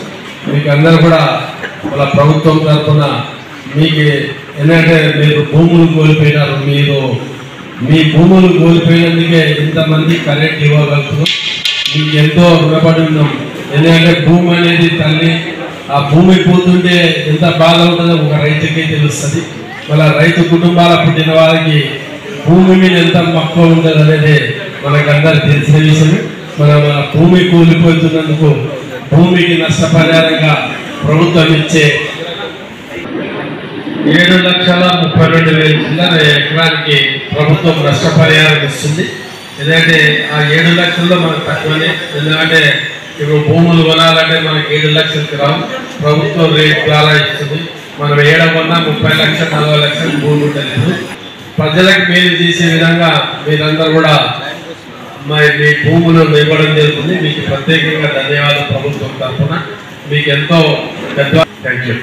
మీకు అందరూ కూడా వాళ్ళ ప్రభుత్వం తరఫున మీకు ఎందుకంటే మీరు భూములు కోల్పోయినారు, మీ భూములు కోల్పోయినందుకే ఇంతమంది కరెంట్ ఇవ్వగలుగుతున్నాం. మీకు ఎంతో రుణపడి ఉన్నాం. ఎందుకంటే భూమి అనేది తల్లి, ఆ భూమి పోతుంటే ఎంత బాధ ఉంటుందో ఒక రైతుకే తెలుస్తుంది. మళ్ళీ రైతు కుటుంబాల పుట్టిన వారికి భూమి మీద ఎంత మక్కువ ఉంటుంది అనేది మనకందరికి తెలిసిన విషయం. మన భూమి కూలిపోతున్నందుకు భూమికి నష్టపరిహారంగా ప్రభుత్వం ఇచ్చే 7,32,000 చిల్లర ఎకరానికి ప్రభుత్వం నష్టపరిహారం ఇస్తుంది. ఎందుకంటే ఆ 7 లక్షల్లో మనకు తక్కువనే. ఎందుకంటే ఇప్పుడు భూములు కొనాలంటే మనకి 7 లక్షలకి రావు, ప్రభుత్వం రేట్ ద్వారా ఇస్తుంది. మనం ఏడవన్నా 30 లక్షలు 40 లక్షలు భూమి ఉంటుంది. ప్రజలకు మేలు చేసే విధంగా మీరందరూ కూడా మీ భూములు ఇవ్వడం జరుగుతుంది. మీకు ప్రత్యేకంగా ధన్యవాదాలు ప్రభుత్వం తరఫున. మీకు ఎంతో పెద్ద థ్యాంక్ యూ.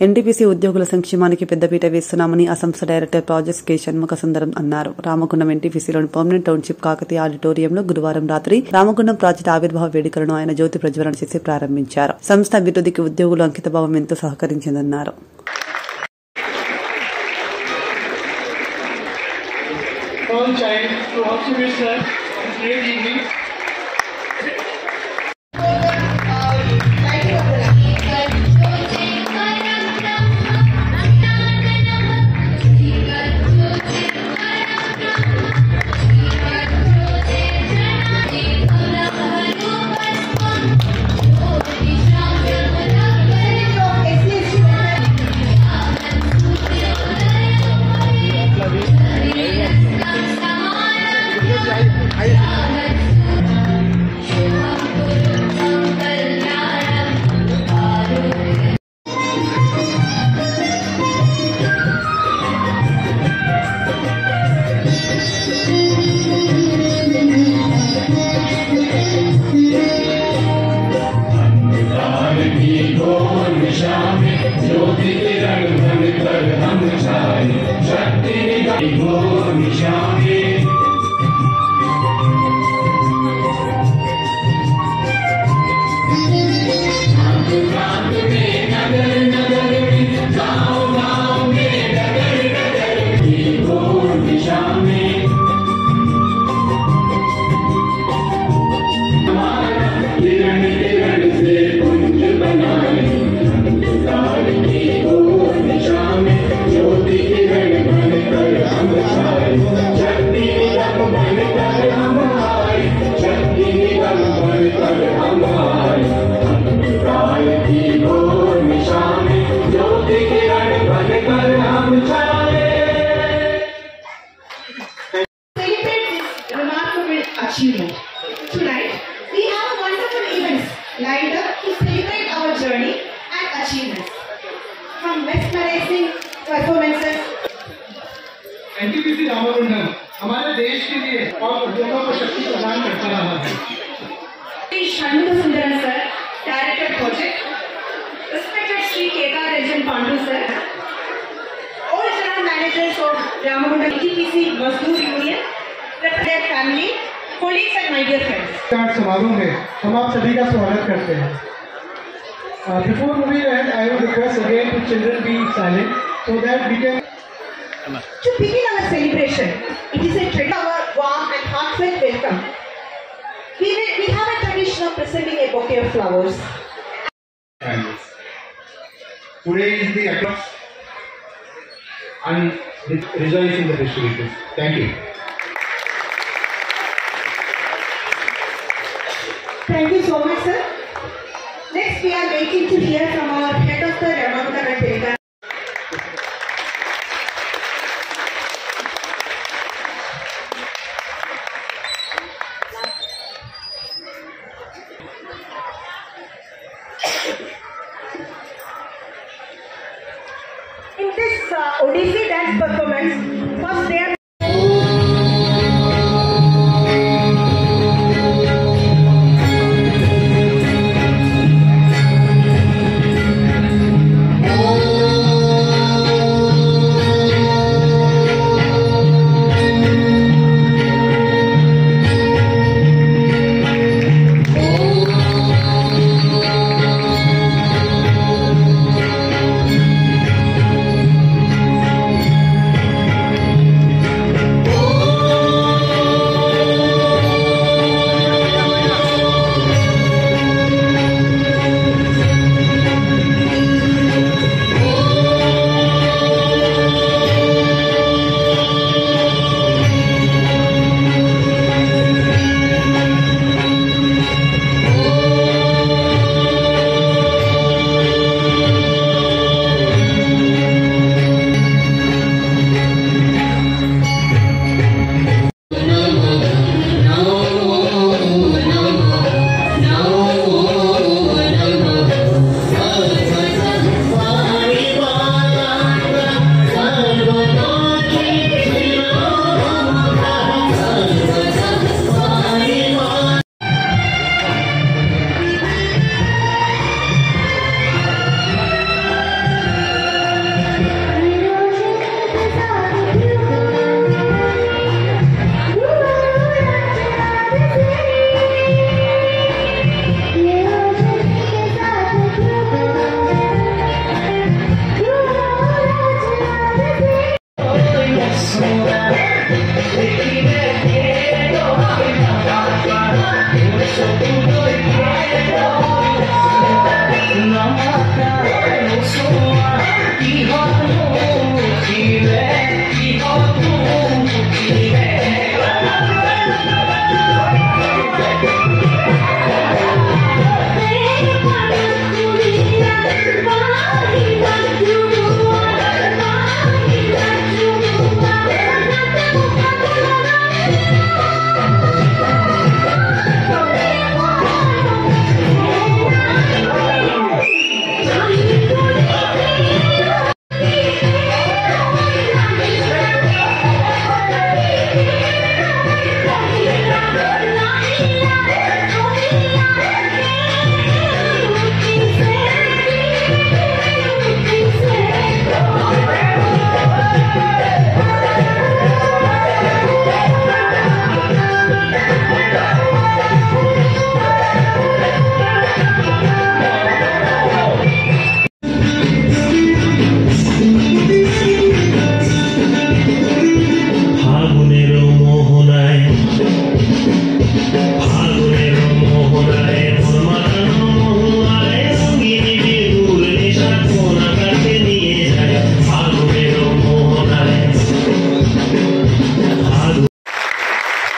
ఎన్టీపీసీ ఉద్యోగుల సంక్షేమానికి పెద్దపీట వేస్తున్నామని ఆ సంస్థ డైరెక్టర్ ప్రాజెక్ట్స్ కె షణ్ముఖ సుందరం అన్నారు. రామగుండం ఎన్టీపీసీలోని పర్మనెంట్ టౌన్షిప్ కాకతీయ ఆడిటోరియంలో గురువారం రాత్రి రామగుండం ప్రాజెక్టు ఆవిర్భావ వేడుకలను ఆయన జ్యోతి ప్రజ్వలన చేసి ప్రారంభించారు. సంస్థ అభివృద్ధికి ఉద్యోగులు అంకితభావం ఎంతో సహకరించిందన్నారు. Achievement. Tonight, we have wonderful events lined up to celebrate our journey and achievements. From mesmerizing performances. NTPC Ramagundam हमारे देश के लिए और उद्योगों को शक्ति प्रदान करता रहा है. Shranmuga Sundaram sir, Director Project. Respected Sri K.K. Rajan Pandu sir. All general managers of Ramagundam NTPC Mazdoor Union, represent family, colleagues and my dear friends. समारोह में हम आप सभी का स्वागत करते हैं. Before moving ahead, I would request again to children be silent so that we can. To begin our celebration, it is a treat our warm and heartfelt welcome. We have a tradition of presenting a bouquet of flowers. Today is the applause and rejoicing the festivities. Thank you. Thank you so much, sir. Next, we are waiting to hear from our head of the Ramagundam Telangana. In this Odissi dance performance, first they are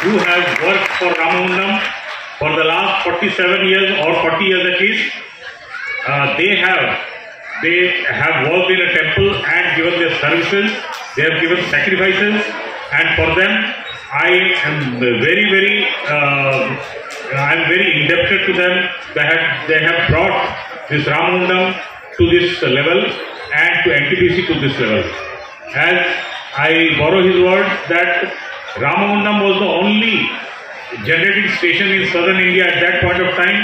who has worked for Ramagundam for the last 47 years or 40 years at least. They have worked in a temple and given their services. They have given sacrifices, and for them I am very indebted to them. They have brought this Ramagundam to this level and to NTPC to this level. As I borrow his words that Ramagundam was the only generating station in southern India at that point of time,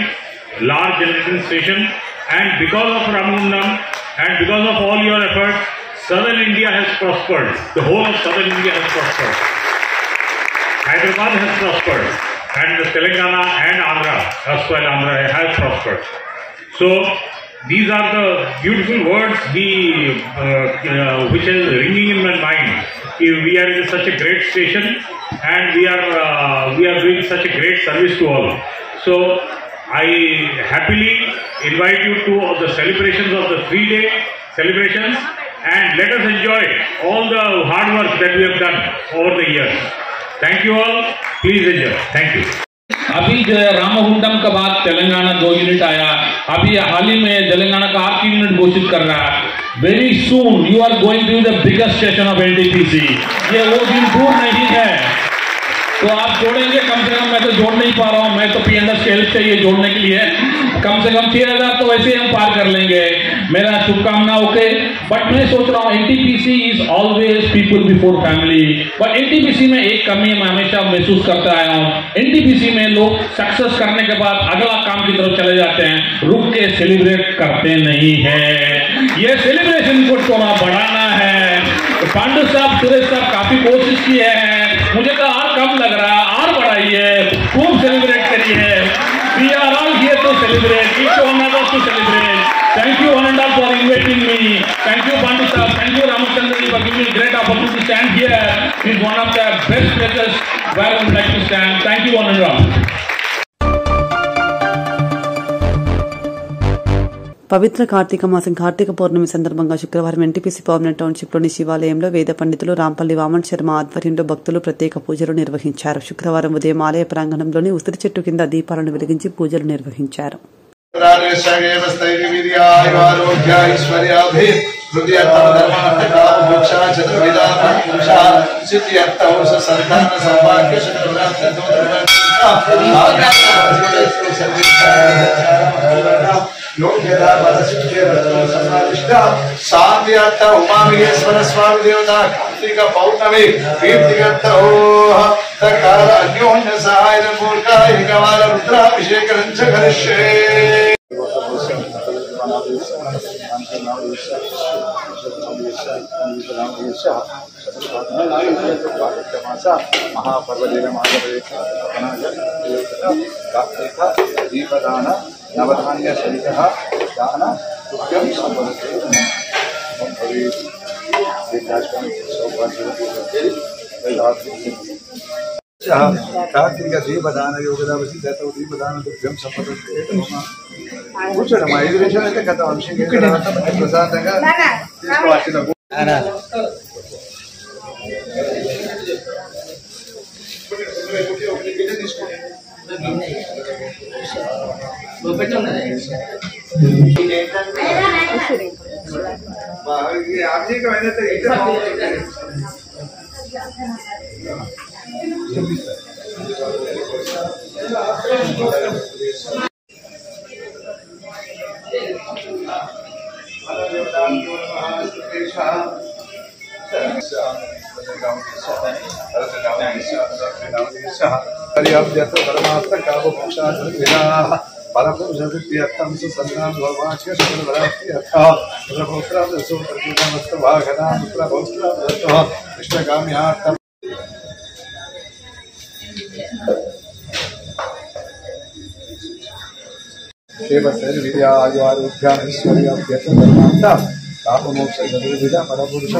large generating station, and because of Ramagundam and because of all your efforts, southern India has prospered. The whole of southern India has prospered. Hyderabad has prospered, and the Telangana and Andhra, as well Andhra, has prospered. So these are the beautiful words which is ringing in my mind. We are in such a great station, and we are doing such a great service to all. So I happily invite you to the celebrations of the 3-day celebrations, and let us enjoy all the hard work that we have done over the years. Thank you all. Please enjoy. Thank you. अभी जो है रामगुंडम के बाद Telangana 2 unit आया, अभी हाल ही में तेलंगाना का 8 unit घोषित कर रहा है. Very soon you are going to the biggest station of NTPC. ये वो दिन दूर नहीं है, तो आप जोड़ेंगे. कम से कम मैं तो जोड़ नहीं पा रहा हूँ, मैं तो पीएनएस की हेल्प चाहिए जोड़ने के लिए. कम से कम 6000 तो वैसे ही हम पार कर लेंगे. मेरा शुभकामना. ओके, बट मैं सोच रहा हूँ NTPC is always people before family. But NTPC में एक कमी मैं हमेशा महसूस करता आया हूँ. एनटीपीसी में लोग सक्सेस करने के बाद अगला काम की तरफ चले जाते हैं, रुक के सेलिब्रेट करते नहीं है. ये सेलिब्रेशन को थोड़ा बढ़ाना है. पांडु साहब, सुरेश साहब काफी कोशिश की है, मुझे तो और कम लग रहा है, और बढ़ाइए, खूब सेलिब्रेट करिए. We are all here to celebrate, each one of us to celebrate. Thank you one and all for inviting me. Thank you Pandu sir, thank you Ramachandra for giving me a great opportunity to stand here. This is one of the best places where I would like to stand. Thank you one and all. పవిత్ర కార్తీక మాసం కార్తీక పౌర్ణమి సందర్భంగా శుక్రవారం NTPC permanent టౌన్షిప్లోని శివాలయంలో వేద పండితులు రాంపల్లి వామన్ శర్మ ఆధ్వర్యంలో భక్తులు ప్రత్యేక పూజలు నిర్వహించారు. శుక్రవారం ఉదయం ఆలయ ప్రాంగణంలోని ఉసిరి చెట్టు కింద దీపాలను వెలిగించి పూజలు నిర్వహించారు. शांत्यर्थ उमामहेश्वर स्वामी देवता कार्तिक पौर्णमी कीर्तिगर्थ अन्योन्य सहाय मूर्ख एकवार रुद्राभिषेक करिष्ये. महापर्वदीपदान नवधान्य सहितः दान तुभ्यं संवदते. కార్తీక దీపదాన యోగదావసి దత్తౌ దీపదాన దుర్గం సంపదతే కూర్చోండి మా 5 నిమిషాలు అయితే గత అభిషేకం తర్వాత ప్రసాదంగా తీసుకోవాల్సిన అభిషేకం అయితే పాపమోక్ష చతుర్విధ పరపురుష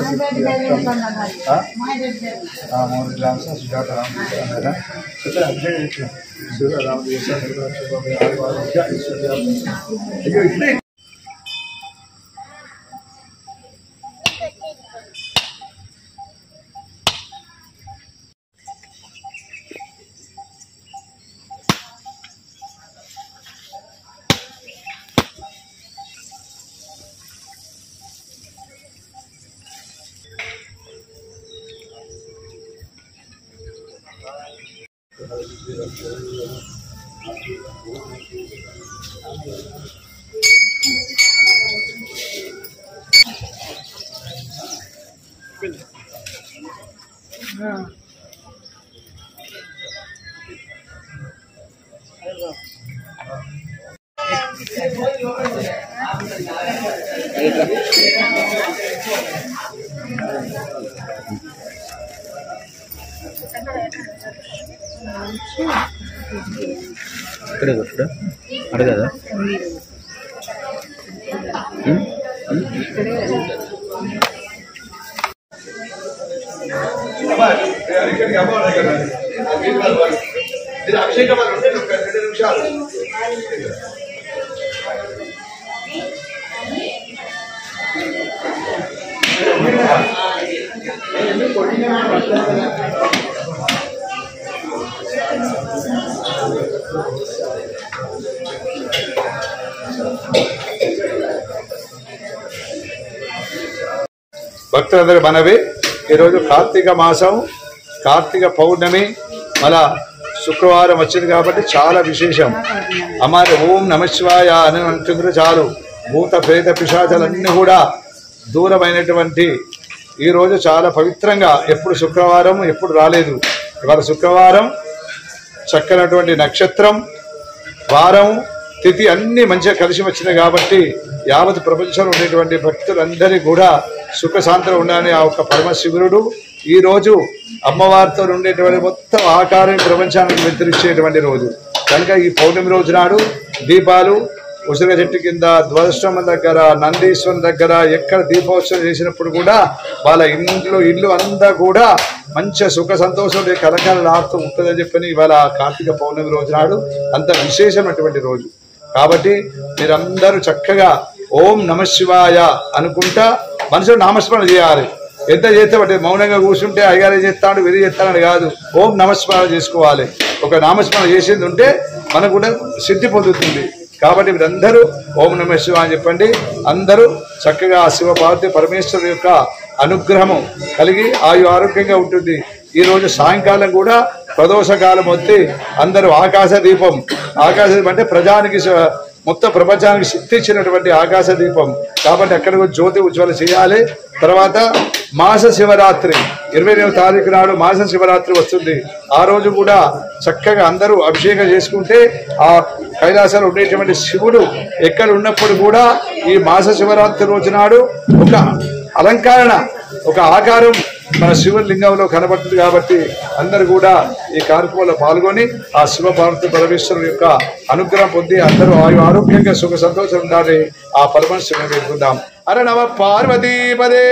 ఇక్కడే కొట్టుడా అడగదా అభిషేకం 2 నిమిషాలు భక్తులందరూ మనవి ఈరోజు కార్తీక మాసం కార్తీక పౌర్ణమి మళ్ళా శుక్రవారం వచ్చింది కాబట్టి చాలా విశేషం. అమ్మారి ఓం నమశివాయ అని అంటుండ్రు చాలు. భూత ప్రేత పిశాచాలన్నీ కూడా దూరమైనటువంటి ఈరోజు చాలా పవిత్రంగా, ఎప్పుడు శుక్రవారం ఎప్పుడు రాలేదు, ఇవాళ శుక్రవారం, చక్కనటువంటి నక్షత్రం, వారం, తిథి అన్ని మంచిగా కలిసి వచ్చినాయి కాబట్టి యావత్ ప్రపంచంలో ఉండేటువంటి భక్తులందరికీ కూడా సుఖశాంతులు ఉండాలని ఆ ఒక్క పరమశివుడు ఈరోజు అమ్మవారితో ఉండేటువంటి మొత్తం ఆకారం ప్రపంచానికి వెలుతురిచ్చేటువంటి రోజు కనుక ఈ పౌర్ణమి రోజు నాడు దీపాలు ఉసిరిగ చెట్టు కింద, ధ్వజస్తంభం దగ్గర, నందీశ్వరం దగ్గర ఎక్కడ దీపోత్సవం చేసినప్పుడు కూడా వాళ్ళ ఇల్లు అంతా కూడా మంచి సుఖ సంతోషం కలకాలను ఆడుతూ ఉంటుందని చెప్పని ఇవాళ కార్తీక పౌర్ణమి రోజు నాడు అంత విశేషమైనటువంటి రోజు. కాబట్టి మీరందరూ చక్కగా ఓం నమశివాయ అనుకుంటా మనసులో నామస్మరణ చేయాలి. ఎంత చేస్తే బట్టి మౌనంగా కూర్చుంటే అయ్యారే చేస్తాడు వెరీ చేస్తానని కాదు, ఓం నమస్మరణ చేసుకోవాలి. ఒక నామస్మరణ చేసేది ఉంటే మనకు కూడా సిద్ధి పొందుతుంది. కాబట్టి మీరందరూ ఓం నమశివాయ అని చెప్పండి. అందరూ చక్కగా శివ పార్వతి పరమేశ్వరు యొక్క అనుగ్రహము కలిగి ఆరోగ్యంగా ఉంటుంది. ఈ రోజు సాయంకాలం కూడా ప్రదోషకాలం వచ్చి అందరూ ఆకాశ దీపం అంటే ప్రజానికి మొత్తం ప్రపంచానికి శక్తి ఇచ్చినటువంటి ఆకాశ దీపం కాబట్టి అక్కడ జ్యోతి ఉజ్వల చేయాలి. తర్వాత మాస శివరాత్రి 29వ తారీఖు నాడు మాస శివరాత్రి వస్తుంది. ఆ రోజు కూడా చక్కగా అందరూ అభిషేకం చేసుకుంటే ఆ కైలాసాలు ఉండేటువంటి శివుడు ఎక్కడ ఉన్నప్పుడు కూడా ఈ మాస శివరాత్రి రోజు నాడు ఒక అలంకరణ, ఒక ఆకారం మన శివలింగంలో కనబడుతుంది. కాబట్టి అందరూ కూడా ఈ కార్యక్రమంలో పాల్గొని ఆ శివ పార్వతి పరమేశ్వరుడు యొక్క అనుగ్రహం పొంది అందరూ ఆరోగ్యంగా సుఖ సంతోషం ఉండాలని ఆ పరమేశ్వరుని వేడుకుందాం. హర నమ పార్వతీపదే.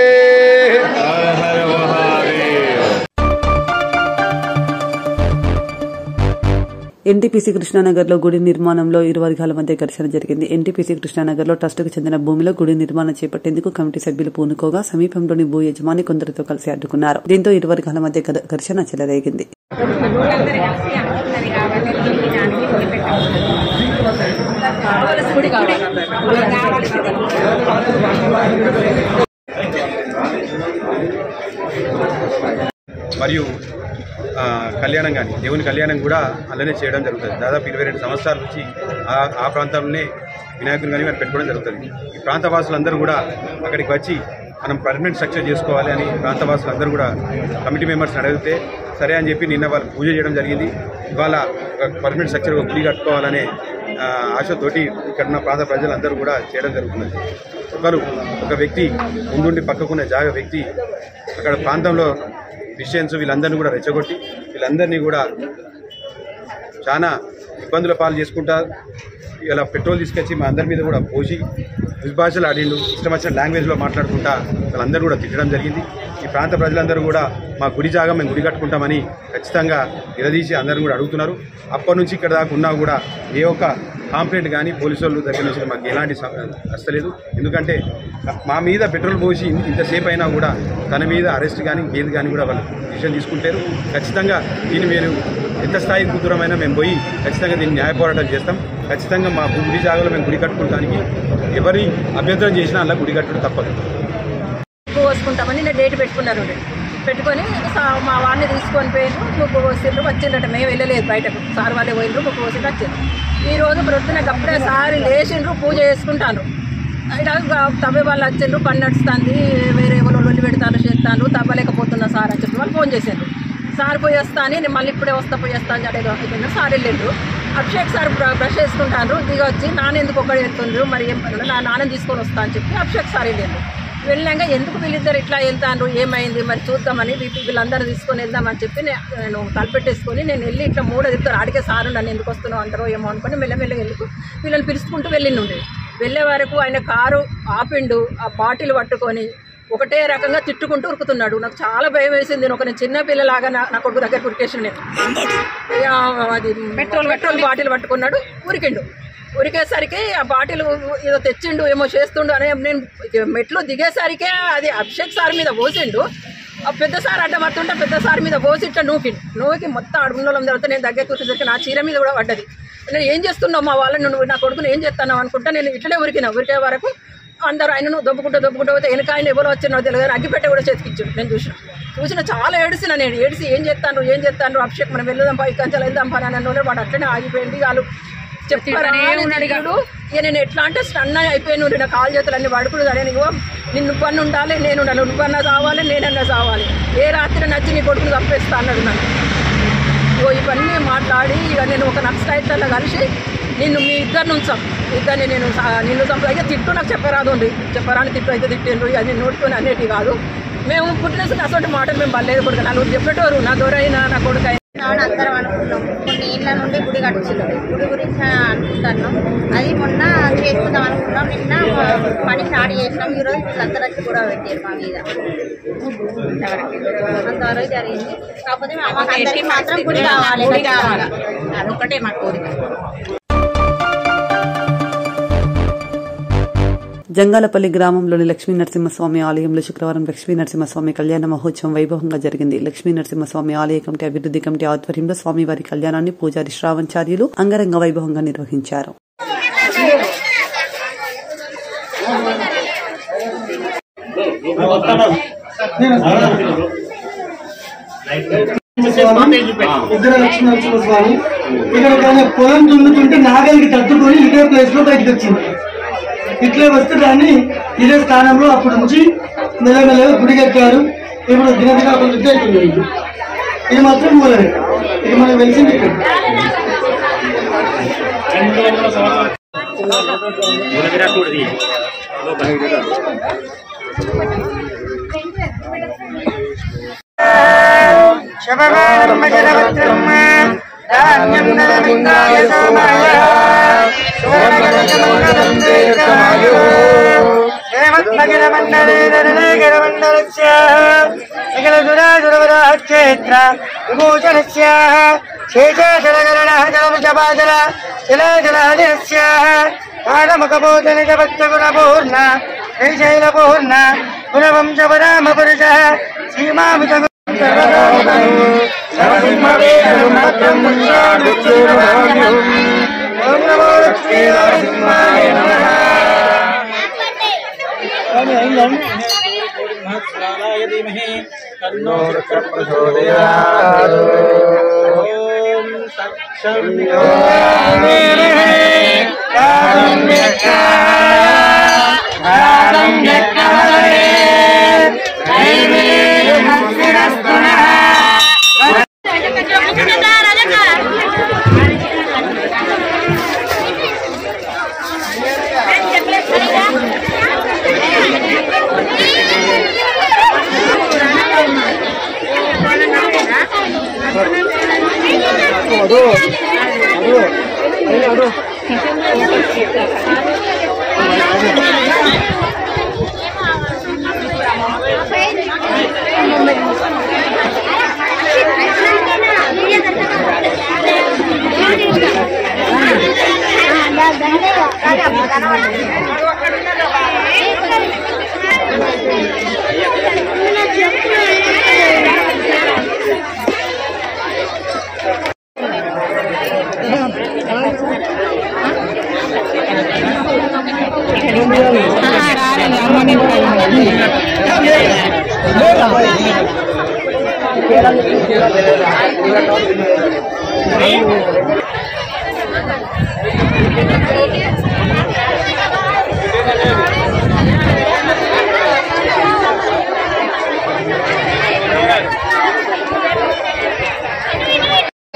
ఎన్టీపీసీ కృష్ణానగర్లో గుడి నిర్మాణంలో ఇరు వర్గాల మధ్య ఘర్షణ జరిగింది. ఎన్టీపీసీ కృష్ణానగర్లో ట్రస్టుకు చెందిన భూమిలో గుడి నిర్మాణం చేపట్టేందుకు కమిటీ సభ్యులు పూనుకోగా సమీపంలోని భూ యజమాని కొందరితో కలిసి అడ్డుకున్నారు. దీంతో ఇరు వర్గాల మధ్య ఘర్షణ చెలరేగింది. మరియు కళ్యాణం కానీ దేవుని కళ్యాణం కూడా అలానే చేయడం జరుగుతుంది. దాదాపు 22 సంవత్సరాల నుంచి ఆ ప్రాంతంలోనే వినాయకుని కానీ మనం పెట్టుకోవడం జరుగుతుంది. ఈ ప్రాంతవాసులందరూ కూడా అక్కడికి వచ్చి మనం పర్మనెంట్ స్ట్రక్చర్ చేసుకోవాలి అని ప్రాంతవాసులందరూ కూడా కమిటీ మెంబర్స్ని అడిగితే సరే అని చెప్పి నిన్న వాళ్ళు పూజ చేయడం జరిగింది. ఇవాళ ఒక పర్మనెంట్ స్ట్రక్చర్ ఒక గుడి కట్టుకోవాలనే ఆశతోటి ఇక్కడ ఉన్న ప్రాంత ప్రజలందరూ కూడా చేయడం జరుగుతున్నది. ఒక వ్యక్తి ముందుండి పక్కకున్న వ్యక్తి అక్కడ ప్రాంతంలో క్రిస్టియన్స్ వీళ్ళందరినీ కూడా రెచ్చగొట్టి వీళ్ళందరినీ కూడా చాలా ఇబ్బందుల పాలు చేసుకుంటారు. ఇలా పెట్రోల్ తీసుకొచ్చి మా అందరి మీద కూడా పోసి దుర్భాషలు ఆడిండు, ఇష్టం వచ్చిన లాంగ్వేజ్లో మాట్లాడుకుంటా వాళ్ళందరూ కూడా తిట్టడం జరిగింది. ఈ ప్రాంత ప్రజలందరూ కూడా మా గుడి జాగా మేము గుడి కట్టుకుంటామని ఖచ్చితంగా నిలదీసి అందరూ కూడా అడుగుతున్నారు. అప్పటి నుంచి ఇక్కడ దాకా ఉన్నా కూడా ఏ ఒక్క కాంప్లైంట్ కానీ పోలీసు వాళ్ళ దగ్గర నుంచి మాకు ఎలాంటి వస్తలేదు. ఎందుకంటే మా మీద పెట్రోల్ పోసి ఇంతసేపు అయినా కూడా తన మీద అరెస్ట్ కానీ ఇంకేది కానీ కూడా వాళ్ళు డిసిషన్ తీసుకుంటారు. ఖచ్చితంగా దీన్ని మీరు ఎంత స్థాయికి దూరమైనా మేము పోయి ఖచ్చితంగా దీన్ని న్యాయ పోరాటం చేస్తాం. ఖచ్చితంగా మా గుడి జాగాలో మేము గుడి కట్టుకోవడానికి ఎవరి అభ్యంతరం చేసినా అలా గుడి కట్టడం తప్పదు. పోసుకుంటామని నేను డేట్ పెట్టుకొని మా వాడిని తీసుకొని పోయిన ముగ్గు పోసిండ్రు వచ్చిండ్రట. మేము వెళ్ళలేదు బయటకు, సార్ వాళ్ళే పోయిండ్రు ముగ్గు పోసిండ్రు వచ్చిండ్రు. ఈరోజు ప్రొద్దున అప్పుడే సారి లేచిండ్రు పూజ చేసుకుంటాను. ఇక్కడ తవ్వే వాళ్ళు వచ్చిండ్రు, పని నడుస్తుంది, వేరే వాళ్ళు లొల్లి పెడతాను చేస్తాను, తవ్వలేకపోతున్నా సార్ అని చెప్పి వాళ్ళు ఫోన్ చేసిండ్రు. సార్ పోయి వస్తా అని నేను మళ్ళీ ఇప్పుడే పోయి వస్తా అని అడిగిన సార్ వెళ్ళిండ్రు. అభిషేక్ సార్ బ్రష్ వేసుకుంటాను దిగ వచ్చి నాన్న ఎందుకు ఒక్కడే వెళ్తుండ్రు, మరి ఏం పని నా నాన్న తీసుకొని వస్తా అని చెప్పి అభిషేక్ సార్ వెళ్ళిండ్రు. వెళ్ళాక ఎందుకు వీళ్ళిద్దరు ఇట్లా వెళ్తాను ఏమైంది మరి చూద్దామని వీళ్ళందరూ తీసుకొని వెళ్దామని చెప్పి నేను తలపెట్టేసుకొని నేను వెళ్ళి ఇట్లా మూడో చెప్తాను అడిగే సారు నన్ను ఎందుకు వస్తున్నావు అంటారో ఏమో అనుకుని మెల్లమెల్లగా వెళ్ళి వీళ్ళని పిలుచుకుంటూ వెళ్ళిండు. వెళ్ళే వరకు ఆయన కారు ఆపిండు, ఆ బాటిల్ పట్టుకొని ఒకటే రకంగా తిట్టుకుంటూ ఉరుకుతున్నాడు. నాకు చాలా భయం వేసింది. నేను ఒక చిన్న పిల్లలాగా నా కొడుకు దగ్గర ఉరికేసిన నేను అది పెట్రోల్ బాటిల్ పట్టుకున్నాడు, ఉరికేసరికి ఆ బాటిల్ ఏదో తెచ్చిండు ఏమో చేస్తుండు అని నేను మెట్లు దిగేసరికే అది అభిషేక్ సార్ మీద పోసిండు. ఆ పెద్ద సార్ అడ్డం పడుతుంటే పెద్ద సార్ మీద పోసి ఇట్లా నూకి మొత్తం అడుగులోం తర్వాత నేను దగ్గర కూర్చోసరికి నా చీర మీద కూడా పడ్డది. నేను ఏం చేస్తున్నావు మా వాళ్ళని, నువ్వు నా కొడుకుని ఏం చేస్తున్నావు అనుకుంటా నేను ఇట్లనే ఉరికే వరకు అందరూ ఆయనను దొబ్బుకుంటూ పోతే వెనక ఆయన ఎవరో వచ్చినో తెలియదు, అగ్గిపెట్ట కూడా చేతికిచ్చాడు. నేను చూసిన చాలా నేను ఏడిసి ఏం చేస్తాను అభిషేక్ మనం వెళ్దాం పై కంచెలు వెళ్దాం పని అని వాడు అట్లనే ఆగిపోయింది. వాళ్ళు చెప్పారని అడిగాడు. ఇక నేను ఎట్లా అంటే స్టన్ అయిపోయాను. నా కాలు చేతులు అన్ని పడుకుడు అదే నిన్ను పని ఉండాలి, నేను ఉండాలి, నువ్వన్నా చావాలి, నేనన్నా చావాలి, ఏ రాత్రి నచ్చి నీ కొడుకుని తప్పేస్తా అన్నాడు నన్ను. ఇవన్నీ మాట్లాడి ఇక నేను ఒక నక్సలైట్లలో కలిసి నిన్ను మీ ఇద్దరిని ఉంచాం, ఇద్దరిని నిన్ను చంపగా తిట్టు నాకు చెప్పరాని తిట్టు అయితే తిట్టిండ్రు. ఇక నేను నోటుకొని అనేటివి కాదు. మేము పుట్టిన అసలు మాటలు మేము పర్లేదు కొడుకు నలుగురు చెప్పేటోరు, నా దొరైనా నా కొడుకు అయినా అందరం అనుకున్నాం. కొన్ని ఏళ్ళ నుండి గుడి కట్టుకున్నాం, గుడి గురించి అనుకుంటున్నాం. అది మొన్న చేసుకుందాం అనుకున్నాం. నిన్న పని స్టార్ట్ చేసినాం. ఈరోజు వీళ్ళందరూ వచ్చి కూడా పెట్టారు మా మీద. అంతవరకు జరిగింది. కాకపోతే అందరికీ మాత్రం గుడి కావాలి, అదొకటే మా కోరిక. జంగాలపల్లి గ్రామంలోని లక్ష్మీ నరసింహస్వామి ఆలయంలో శుక్రవారం లక్ష్మీ నరసింహస్వామి కళ్యాణ మహోత్సవం వైభవంగా జరిగింది. లక్ష్మీ నరసింహస్వామి ఆలయ కమిటీ అభివృద్ధి కమిటీ ఆధ్వర్యంలో స్వామివారి కళ్యాణాన్ని పూజారి శ్రావణచార్యులు అంగరంగ వైభవంగా నిర్వహించారు. ఇద్దరు లక్ష్మీ నరసింహస్వామి ఇక్కడ పొలం దున్నుతుంటే నాగలికి తట్టుకొని ఇదే ప్లేస్ లో బయటకు వచ్చింది. ఇట్లే వస్తే దాన్ని ఇదే స్థానంలో అప్పటి నుంచి మెల్లమెల్లగా గుడి కట్టారు. ఇప్పుడు దినదిన అభివృద్ధి అవుతుంది. ఇది మాత్రం మూలమే. ఇది మనం వెలిసింది ఇక్కడ. విభూషణ శేషగణ జలముఖపాదల జలాజలాదస్య కాళముఖభూతనిజభక్తగుణపూర్ణ శ్రీశైలపూర్ణ గుణవంశపరామపురుష సీమామిత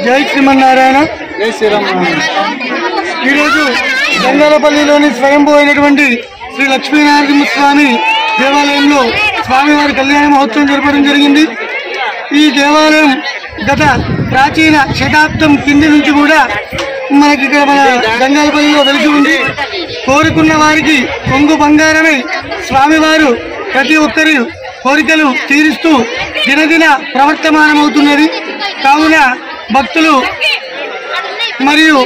జై శ్రీమన్నారాయణ. జై శ్రీరామనారాయణ. ఈరోజు గంగాలపల్లిలోని స్వయంభూ అయినటువంటి శ్రీ లక్ష్మీనరసింహస్వామి దేవాలయంలో స్వామివారి కళ్యాణ మహోత్సవం జరపడం జరిగింది. ఈ దేవాలయం గత ప్రాచీన శతాబ్దం కింది నుంచి కూడా మనకి ఇక్కడ మన గంగాలపల్లిలో వెలిసి ఉంది. కోరుకున్న వారికి కొంగు బంగారమై స్వామివారు ప్రతి ఒక్కరి కోరికలు తీరుస్తూ దినదిన ప్రవర్తమానమవుతున్నది. కావున భక్తులు మరియు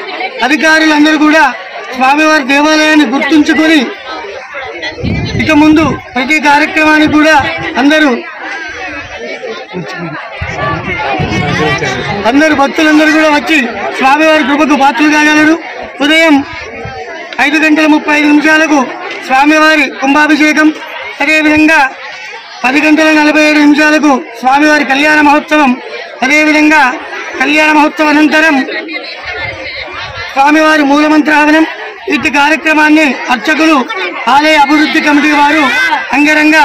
అధికారులందరూ కూడా స్వామివారి దేవాలయాన్ని గుర్తుంచుకొని ఇక ముందు ప్రతి కార్యక్రమానికి కూడా అందరూ భక్తులందరూ కూడా వచ్చి స్వామివారి కృపకు పాత్రలు కాగలరు. ఉదయం 5:35 స్వామివారి కుంభాభిషేకం, అదేవిధంగా 10:47 స్వామివారి కళ్యాణ మహోత్సవం, అదేవిధంగా కళ్యాణ మహోత్సవ అనంతరం స్వామివారి మూలమంత్రావనం. ఇటు కార్యక్రమాన్ని అర్చకులు, ఆలయ అభివృద్ధి కమిటీ వారు అంగరంగ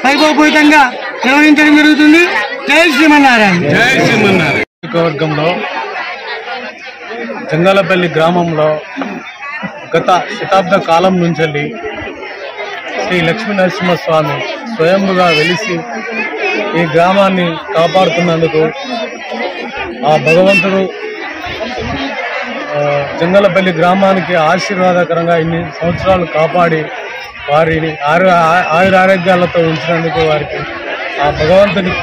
వైభవపూరితంగా నిర్వహించడం జరుగుతుంది. జై శ్రీమన్నారాయణ. జై శ్రీమన్నారాయణ. వర్గంలో జంగాలపల్లి గ్రామంలో గత శతాబ్ద కాలం నుంచి శ్రీ లక్ష్మీనరసింహస్వామి స్వయంగా వెలిసి ఈ గ్రామాన్ని కాపాడుతున్నందుకు ఆ భగవంతుడు జంగలపల్లి గ్రామానికి ఆశీర్వాదకరంగా ఇన్ని సంవత్సరాలు కాపాడి వారిని ఆయురారోగ్యాలతో ఉంచినందుకు వారికి ఆ భగవంతుని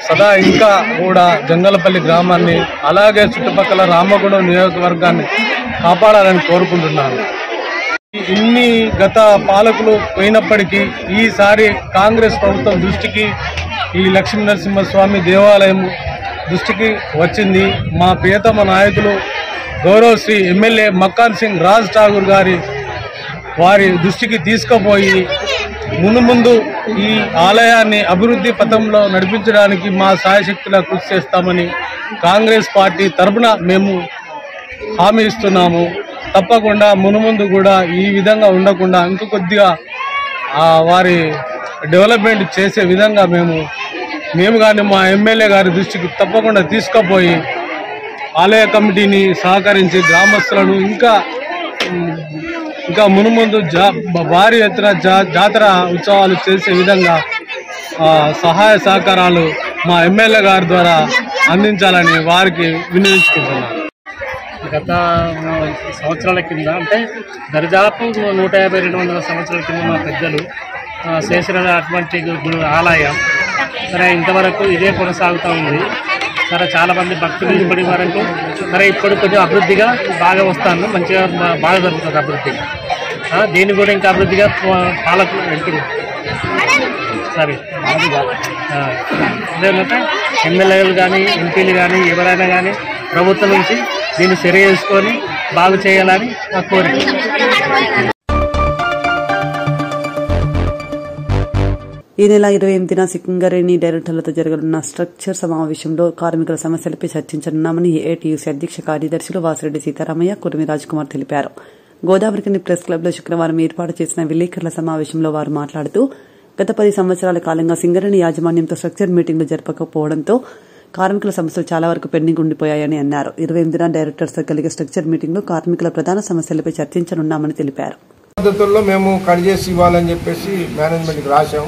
సదా ఇంకా కూడా జంగలపల్లి గ్రామాన్ని అలాగే చుట్టుపక్కల రామగుండం నియోజకవర్గాన్ని కాపాడాలని కోరుకుంటున్నాను. ఇన్ని గత పాలకులు పోయినప్పటికీ ఈసారి కాంగ్రెస్ ప్రభుత్వం దృష్టికి ఈ లక్ష్మీనరసింహస్వామి దేవాలయం దృష్టికి వచ్చింది. మా ప్రియతమ నాయకులు గౌరవ శ్రీ ఎమ్మెల్యే మక్కాన్ సింగ్ రాజ్ ఠాగూర్ వారి దృష్టికి తీసుకుపోయి ముందు ఈ ఆలయాన్ని అభివృద్ధి పథంలో నడిపించడానికి మా సాయశక్తులా కృషి చేస్తామని కాంగ్రెస్ పార్టీ తరఫున మేము హామీ ఇస్తున్నాము. తప్పకుండా ముందు కూడా ఈ విధంగా ఉండకుండా ఇంక కొద్దిగా వారి డెవలప్మెంట్ చేసే విధంగా మేము కానీ మా ఎమ్మెల్యే గారి దృష్టికి తప్పకుండా తీసుకుపోయి ఆలయ కమిటీని సహకరించి గ్రామస్తులను ఇంకా మునుముందు భారీ ఎత్తున జాతర ఉత్సవాలు చేసే విధంగా సహాయ సహకారాలు మా ఎమ్మెల్యే గారి ద్వారా అందించాలని వారికి వినియోగించుకుంటున్నాను. గత సంవత్సరాల కింద అంటే దరిదాపు 150-200 సంవత్సరాల కింద మా పెద్దలు చేసిన అటువంటి ఆలయం సరే ఇంతవరకు ఇదే కొనసాగుతూ ఉంది. సరే చాలామంది భక్తులు ఇప్పటి వరకు సరే ఇప్పుడు కొంచెం అభివృద్ధిగా బాగా వస్తాను, మంచిగా బాగా జరుగుతుంది అభివృద్ధిగా. దీన్ని కూడా ఇంకా అభివృద్ధిగా పాలకులు ఇప్పుడు సరే అదేంటంటే ఎమ్మెల్యేలు కానీ ఎంపీలు కానీ ఎవరైనా కానీ ప్రభుత్వం నుంచి దీన్ని చర్య చేసుకొని బాగు చేయాలని నా కోరిక. ఈ నెల 28న సింగరేణి డైరెక్టర్లతో జరగనున్న స్ట్రక్చర్ సమావేశంలో కార్మికుల సమస్యలపై చర్చించనున్నామని ఏఐటీయూసీ అధ్యక్ష కార్యదర్శులు వాసిరెడ్డి సీతారామయ్య, కురిమి రాజ్కుమార్ తెలిపారు. గోదావరికని ప్రెస్ క్లబ్లో శుక్రవారం ఏర్పాటు చేసిన విలేకరుల సమావేశంలో వారు మాట్లాడుతూ గత 10 సంవత్సరాల కాలంగా సింగరేణి యాజమాన్యంతో స్ట్రక్చర్ మీటింగ్లు జరపకపోవడంతో కార్మికుల సమస్యలు చాలా వరకు పెండింగ్ ఉండిపోయాయని అన్నారు. 28న డైరెక్టర్స్తో కలిగే స్ట్రక్చర్ మీటింగ్లో కార్మికుల ప్రధాన సమస్యలపై చర్చించనున్నామని తెలిపారు. పద్ధతుల్లో మేము కట్ చేసి ఇవ్వాలని చెప్పేసి మేనేజ్మెంట్కి రాశాం.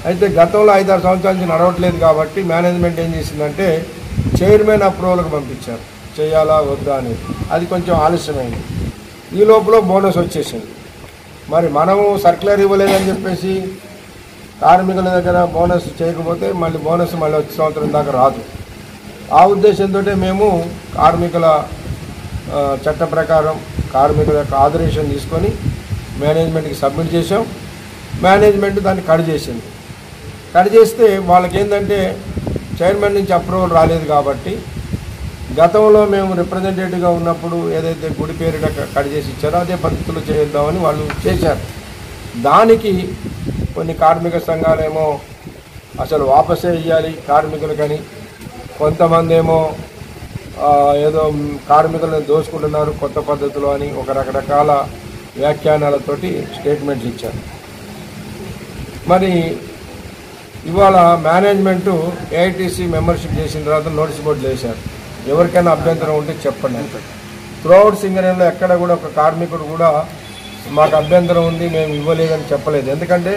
అయితే గతంలో 5-6 సంవత్సరాల నుంచి నడవట్లేదు కాబట్టి మేనేజ్మెంట్ ఏం చేసిందంటే చైర్మన్ అప్రూవల్కి పంపించారు, చేయాలా వద్దా అనేది. అది కొంచెం ఆలస్యమైంది. ఈ లోపల బోనస్ వచ్చేసింది. మరి మనము సర్క్యులర్ ఇవ్వలేదని చెప్పేసి కార్మికుల దగ్గర బోనస్ చేయకపోతే మళ్ళీ బోనస్ మళ్ళీ వచ్చే సంవత్సరం దాకా రాదు. ఆ ఉద్దేశంతో మేము కార్మికుల చట్ట ప్రకారం కార్మికుల యొక్క ఆదేశం తీసుకొని మేనేజ్మెంట్కి సబ్మిట్ చేసాం. మేనేజ్మెంట్ దాన్ని కట్ చేసింది. కట్ చేస్తే వాళ్ళకి ఏంటంటే చైర్మన్ నుంచి అప్రూవల్ రాలేదు కాబట్టి గతంలో మేము రిప్రజెంటేటివ్గా ఉన్నప్పుడు ఏదైతే గుడి పేరిట కట్ చేసి ఇచ్చారో అదే పద్ధతిలో చేద్దామని వాళ్ళు చేశారు. దానికి కొన్ని కార్మిక సంఘాలేమో అసలు వాపసే ఇవ్వాలి కార్మికులకని, కొంతమంది ఏమో ఏదో కార్మికులను దోచుకుంటున్నారు కొత్త పద్ధతిలో అని ఒక రకరకాల వ్యాఖ్యానాలతోటి స్టేట్మెంట్స్ ఇచ్చారు. మరి ఇవాళ మేనేజ్మెంటు ఏఐటీసీ మెంబర్షిప్ చేసిన తర్వాత నోటీస్ బోర్డులు వేశారు. ఎవరికైనా అభ్యంతరం ఉంటే చెప్పండి అంటే త్రూఅవుట్ సింగరేణిలో ఎక్కడ కూడా ఒక కార్మికుడు కూడా మాకు అభ్యంతరం ఉంది మేము ఇవ్వలేదని చెప్పలేదు. ఎందుకంటే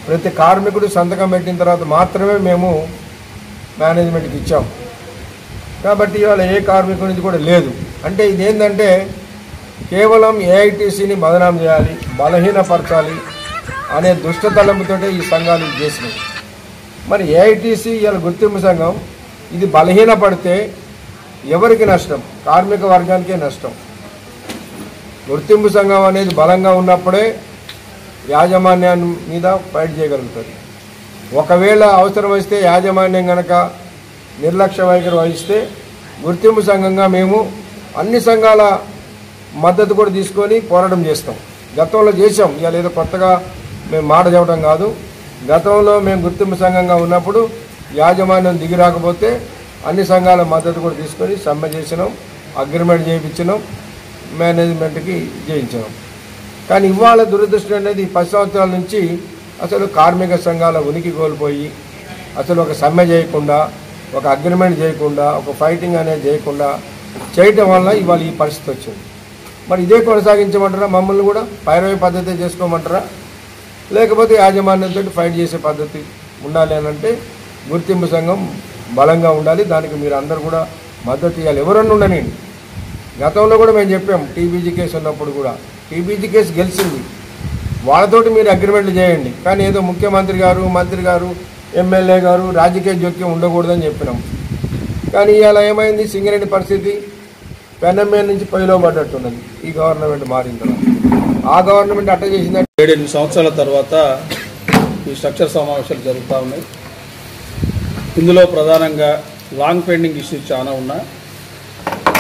ప్రతి కార్మికుడు సంతకం పెట్టిన తర్వాత మాత్రమే మేము మేనేజ్మెంట్కి ఇచ్చాం. కాబట్టి ఇవాళ ఏ కార్మికుడి నుంచి కూడా లేదు. అంటే ఇదేంటంటే కేవలం ఏఐటీసీని బదనాం చేయాలి, బలహీనపరచాలి అనే దుష్టతలంపుతోటే ఈ సంఘాలు చేసినాయి. మరి ఏఐటీసీ ఇవాళ గుర్తింపు సంఘం ఇది బలహీనపడితే ఎవరికి నష్టం? కార్మిక వర్గానికే నష్టం. గుర్తింపు సంఘం అనేది బలంగా ఉన్నప్పుడే యాజమాన్యాన్ని మీద ఫైట్ చేయగలుగుతుంది. ఒకవేళ అవసరం వస్తే యాజమాన్యం కనుక నిర్లక్ష్య వైఖరి వహిస్తే గుర్తింపు సంఘంగా మేము అన్ని సంఘాల మద్దతు కూడా తీసుకొని పోరాటం చేస్తాం. గతంలో చేసాం, ఇవాళ ఏదో కొత్తగా మేము మాట చెప్పడం కాదు. గతంలో మేము గుర్తింపు సంఘంగా ఉన్నప్పుడు యాజమాన్యం దిగి రాకపోతే అన్ని సంఘాల మద్దతు కూడా తీసుకొని సమ్మె చేసినాం, అగ్రిమెంట్ చేయించినాం, మేనేజ్మెంట్కి చేయించినాం. కానీ ఇవాళ దురదృష్టం అనేది 10 సంవత్సరాల నుంచి అసలు కార్మిక సంఘాల ఉనికి కోల్పోయి అసలు ఒక సమ్మె చేయకుండా, ఒక అగ్రిమెంట్ చేయకుండా, ఒక ఫైటింగ్ అనేది చేయకుండా చేయటం వల్ల ఇవాళ ఈ పరిస్థితి వచ్చింది. మరి ఇదే కొనసాగించమంటారా? మమ్మల్ని కూడా పైరవీ పద్ధతి చేసుకోమంటారా? లేకపోతే యాజమాన్యంతో ఫైట్ చేసే పద్ధతి ఉండాలి అని అంటే గుర్తింపు సంఘం బలంగా ఉండాలి. దానికి మీరు అందరూ కూడా మద్దతు ఇవ్వాలి. ఎవరన్నా ఉండనండి. గతంలో కూడా మేము చెప్పాం, టీబీజీ కేసు ఉన్నప్పుడు కూడా టీబీజీ కేసు గెలిచింది. వాళ్ళతోటి మీరు అగ్రిమెంట్లు చేయండి, కానీ ఏదో ముఖ్యమంత్రి గారు, మంత్రి గారు, ఎమ్మెల్యే గారు రాజకీయ జోక్యం ఉండకూడదని చెప్పినాం. కానీ ఇవాళ ఏమైంది? సింగరేణి పరిస్థితి పెనమే నుంచి పొయ్యిలో పడ్డట్టున్నది. ఈ గవర్నమెంట్ మారిన తర్వాత ఆ గవర్నమెంట్ అట్ట చేసిందంటే 7-8 సంవత్సరాల తర్వాత ఈ స్ట్రక్చర్ సమావేశాలు జరుగుతూ ఉన్నాయి. ఇందులో ప్రధానంగా లాంగ్ పెండింగ్ ఇష్యూస్ చాలా ఉన్నాయి.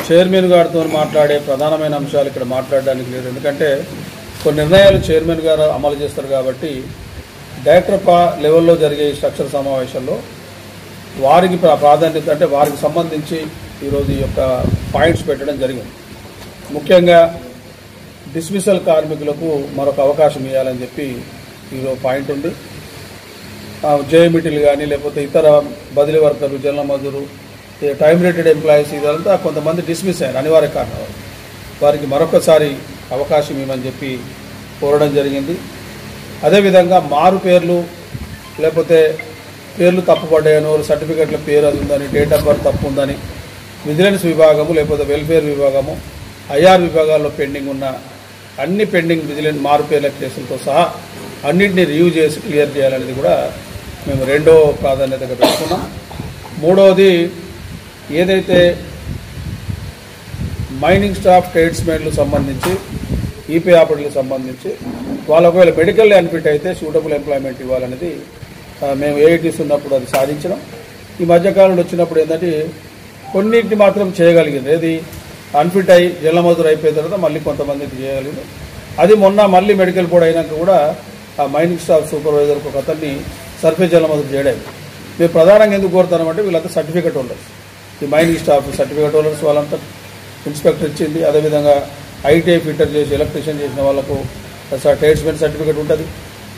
చైర్మన్ గారితో మాట్లాడే ప్రధానమైన అంశాలు ఇక్కడ మాట్లాడడానికి లేదు. ఎందుకంటే కొన్ని నిర్ణయాలు చైర్మన్ గారు అమలు చేస్తారు కాబట్టి డైరెక్టర్ లెవెల్లో జరిగే ఈ స్ట్రక్చర్ సమావేశాల్లో వారికి ప్రాధాన్యత అంటే వారికి సంబంధించి ఈరోజు ఈ యొక్క పాయింట్స్ పెట్టడం జరిగింది. ముఖ్యంగా డిస్మిసల్ కార్మికులకు మరొక అవకాశం ఇవ్వాలని చెప్పి ఈరోజు పాయింట్ ఉంది. జేఎమిటీలు కానీ లేకపోతే ఇతర బదిలీ వర్కర్లు, జనరల్ మజూరు, టైం రేటెడ్ ఎంప్లాయీస్ ఇదంతా కొంతమంది డిస్మిస్ అయ్యారు అనివార్య కారణాలు. వారికి మరొకసారి అవకాశం ఇవ్వమని చెప్పి కోరడం జరిగింది. అదేవిధంగా మారు పేర్లు లేకపోతే పేర్లు తప్పుపడ్డాయనో, సర్టిఫికెట్ల పేరు అది ఉందని, డేట్ ఆఫ్ బర్త్ తప్పు ఉందని విజిలెన్స్ విభాగము లేకపోతే వెల్ఫేర్ విభాగము, ఐఆర్ విభాగాల్లో పెండింగ్ ఉన్న అన్ని పెండింగ్ విజిలెన్స్ మారు పేర్ల కేసులతో సహా అన్నింటినీ రివ్యూ చేసి క్లియర్ చేయాలనేది కూడా మేము రెండో ప్రాధాన్యతగా పెట్టుకున్నాం. మూడవది ఏదైతే మైనింగ్ స్టాఫ్ ట్రేడ్స్మెన్లకు సంబంధించి ఈపీ ఆపరేటర్లకు సంబంధించి వాళ్ళు ఒకవేళ మెడికల్ అన్ఫిట్ అయితే సూటబుల్ ఎంప్లాయ్మెంట్ ఇవ్వాలనేది మేము ఏఐటీస్ ఉన్నప్పుడు అది సాధించడం. ఈ మధ్యకాలంలో వచ్చినప్పుడు ఏంటంటే కొన్నింటిని మాత్రం చేయగలిగింది. ఏది అన్ఫిట్ అయ్యి జల్లమదురు అయిపోయిన తర్వాత మళ్ళీ కొంతమందికి చేయగలిగింది. అది మొన్న మళ్ళీ మెడికల్ బోర్డు అయినాక కూడా ఆ మైనింగ్ స్టాఫ్ సూపర్వైజర్కి ఒక అతన్ని సర్ఫేస్ జల్లమదురు చేయడం. మేము ప్రధానంగా ఎందుకు కోరుతామంటే వీళ్ళంతా సర్టిఫికేట్ హోల్డర్స్. ఈ మైనింగ్ స్టాఫ్ సర్టిఫికేట్ హోల్డర్స్ వాళ్ళంతా ఇన్స్పెక్టర్ ఇచ్చింది. అదేవిధంగా ఐటీఐ ఫిట్టర్ చేసి ఎలక్ట్రీషియన్ చేసిన వాళ్ళకు ట్రేడ్స్మెన్ సర్టిఫికేట్ ఉంటుంది.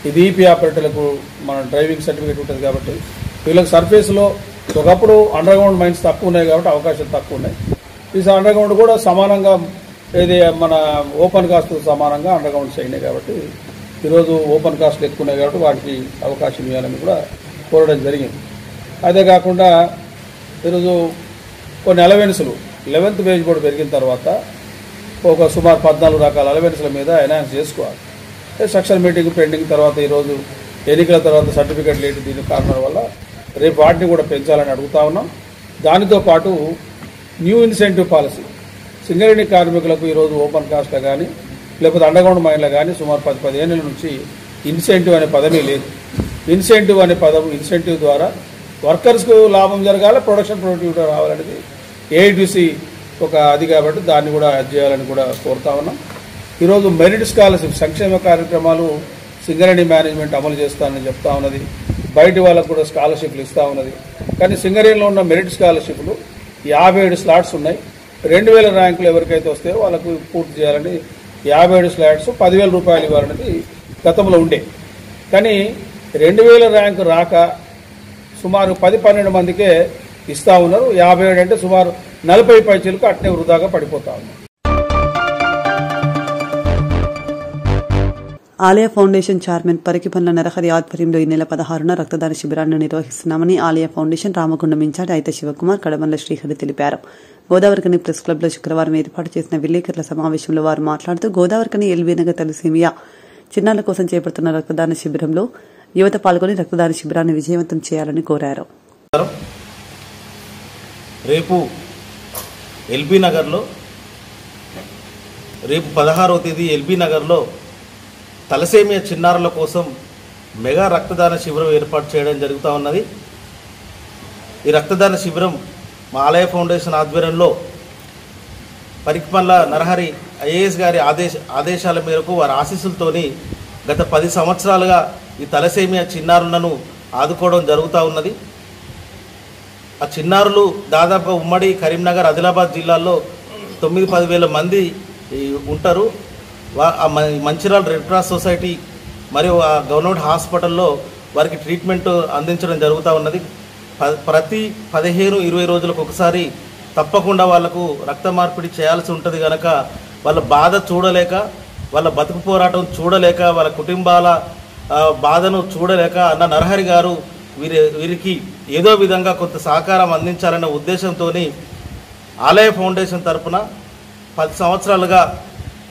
ఇది ఈపీ ఆపరేటర్లకు మన డ్రైవింగ్ సర్టిఫికేట్ ఉంటుంది. కాబట్టి వీళ్ళకి సర్ఫేస్లో ఒకప్పుడు అండర్ గ్రౌండ్ మైన్స్ తక్కువ ఉన్నాయి కాబట్టి అవకాశాలు తక్కువ ఉన్నాయి. ఈ అండర్ గ్రౌండ్ కూడా సమానంగా ఏది మన ఓపెన్ కాస్ట్ సమానంగా అండర్ గ్రౌండ్స్ అయినాయి కాబట్టి ఈరోజు ఓపెన్ కాస్ట్లు ఎక్కువ ఉన్నాయి కాబట్టి వాటికి అవకాశం ఇవ్వాలని కూడా కోరడం జరిగింది. అదే కాకుండా ఈరోజు కొన్ని అలవెన్సులు 11th వేజ్ కూడా పెరిగిన తర్వాత ఒక సుమారు 14 రకాల అలవెన్స్ల మీద ఎన్హాన్స్ చేసుకోవాలి. సెక్షన్ మీటింగ్ పెండింగ్ తర్వాత ఈరోజు ఎన్నికల తర్వాత సర్టిఫికేట్ లేట్ దీని కారణాల వల్ల రేపు వాటిని కూడా పెంచాలని అడుగుతా ఉన్నాం. దానితో పాటు న్యూ ఇన్సెంటివ్ పాలసీ సింగరేణి కార్మికులకు ఈరోజు ఓపెన్ కాస్ట్లో కానీ లేకపోతే అండర్గ్రౌండ్ మైన్లో కానీ సుమారు 10-15 ఏళ్ళ నుంచి ఇన్సెంటివ్ అనే పదమే లేదు. ఇన్సెంటివ్ అనే పదం ఇన్సెంటివ్ ద్వారా వర్కర్స్కు లాభం జరగాలి, ప్రొడక్టివిటీ రావాలనేది ఏఐటీసీ ఒక అది కాబట్టి దాన్ని కూడా యాడ్ చేయాలని కూడా కోరుతా ఉన్నాం. ఈరోజు మెరిట్ స్కాలర్షిప్ సంక్షేమ కార్యక్రమాలు సింగరేణి మేనేజ్మెంట్ అమలు చేస్తానని చెప్తా ఉన్నది. బయట వాళ్ళకు కూడా స్కాలర్షిప్లు ఇస్తూ ఉన్నది. కానీ సింగరేణిలో ఉన్న మెరిట్ స్కాలర్షిప్లు 57 స్లాట్స్ ఉన్నాయి. 2000 ర్యాంకులు ఎవరికైతే వస్తాయో వాళ్ళకు పూర్తి చేయాలని 57 స్లాట్స్ 10,000 రూపాయలు ఇవ్వాలనేది గతంలో ఉండే. కానీ 2000 ర్యాంకు రాక సుమారు 10-12 మందికే ఇస్తా ఉన్నారు. 57 అంటే సుమారు 40 పైచీలకు అట్నే వృధాగా పడిపోతా ఉన్నారు. ఆలయ ఫౌండేషన్ చైర్మన్ పరికిపండ్ల నరహరి ఆధ్వర్యంలో ఈ నెల 16న రక్తదాన శిబిరాన్ని నిర్వహిస్తున్నామని ఆలయ ఫౌండేషన్ రామగుండం ఇన్ఛార్జ్ అయితే శివకుమార్, కడమల్ల శ్రీహరి తెలిపారు. గోదావరికని ప్రెస్ క్లబ్లో శుక్రవారం ఏర్పాటు చేసిన విలేకరుల సమావేశంలో వారు మాట్లాడుతూ గోదావరికని ఎల్బీనగర్ తలసేమియా చిన్నారుల కోసం చేపడుతున్న రక్తదాన శిబిరంలో యువత పాల్గొని రక్తదాన శిబిరాన్ని విజయవంతం చేయాలని కోరారు. రేపు ఎల్బీ నగర్లో రేపు 16వ తేదీ ఎల్బీ నగర్లో తలసేమియా చిన్నారుల కోసం మెగా రక్తదాన శిబిరం ఏర్పాటు చేయడం జరుగుతూ ఉన్నది. ఈ రక్తదాన శిబిరం మా ఆలయ ఫౌండేషన్ ఆధ్వర్యంలో పరికిపండ్ల నరహరి ఐఏఎస్ గారి ఆదేశాల మేరకు వారి ఆశీస్సులతోని గత 10 సంవత్సరాలుగా ఈ తలసేమియా చిన్నారులను ఆదుకోవడం జరుగుతూ ఉన్నది. ఆ చిన్నారులు దాదాపు ఉమ్మడి కరీంనగర్, ఆదిలాబాద్ జిల్లాల్లో 9-10 వేల మంది ఉంటారు. మంచిర్యాల రెడ్ క్రాస్ సొసైటీ మరియు ఆ గవర్నమెంట్ హాస్పిటల్లో వారికి ట్రీట్మెంట్ అందించడం జరుగుతూ ఉన్నది. ప్రతి 15-20 రోజులకు ఒకసారి తప్పకుండా వాళ్లకు రక్త మార్పిడి చేయాల్సి ఉంటుంది. కనుక వాళ్ళ బాధ చూడలేక, వాళ్ళ బతుకు పోరాటం చూడలేక, వాళ్ళ కుటుంబాల బాధను చూడలేక అన్న నరహరి గారు వీరికి ఏదో విధంగా కొంత సహకారం అందించాలనే ఉద్దేశంతో ఆలయ ఫౌండేషన్ తరఫున 10 సంవత్సరాలుగా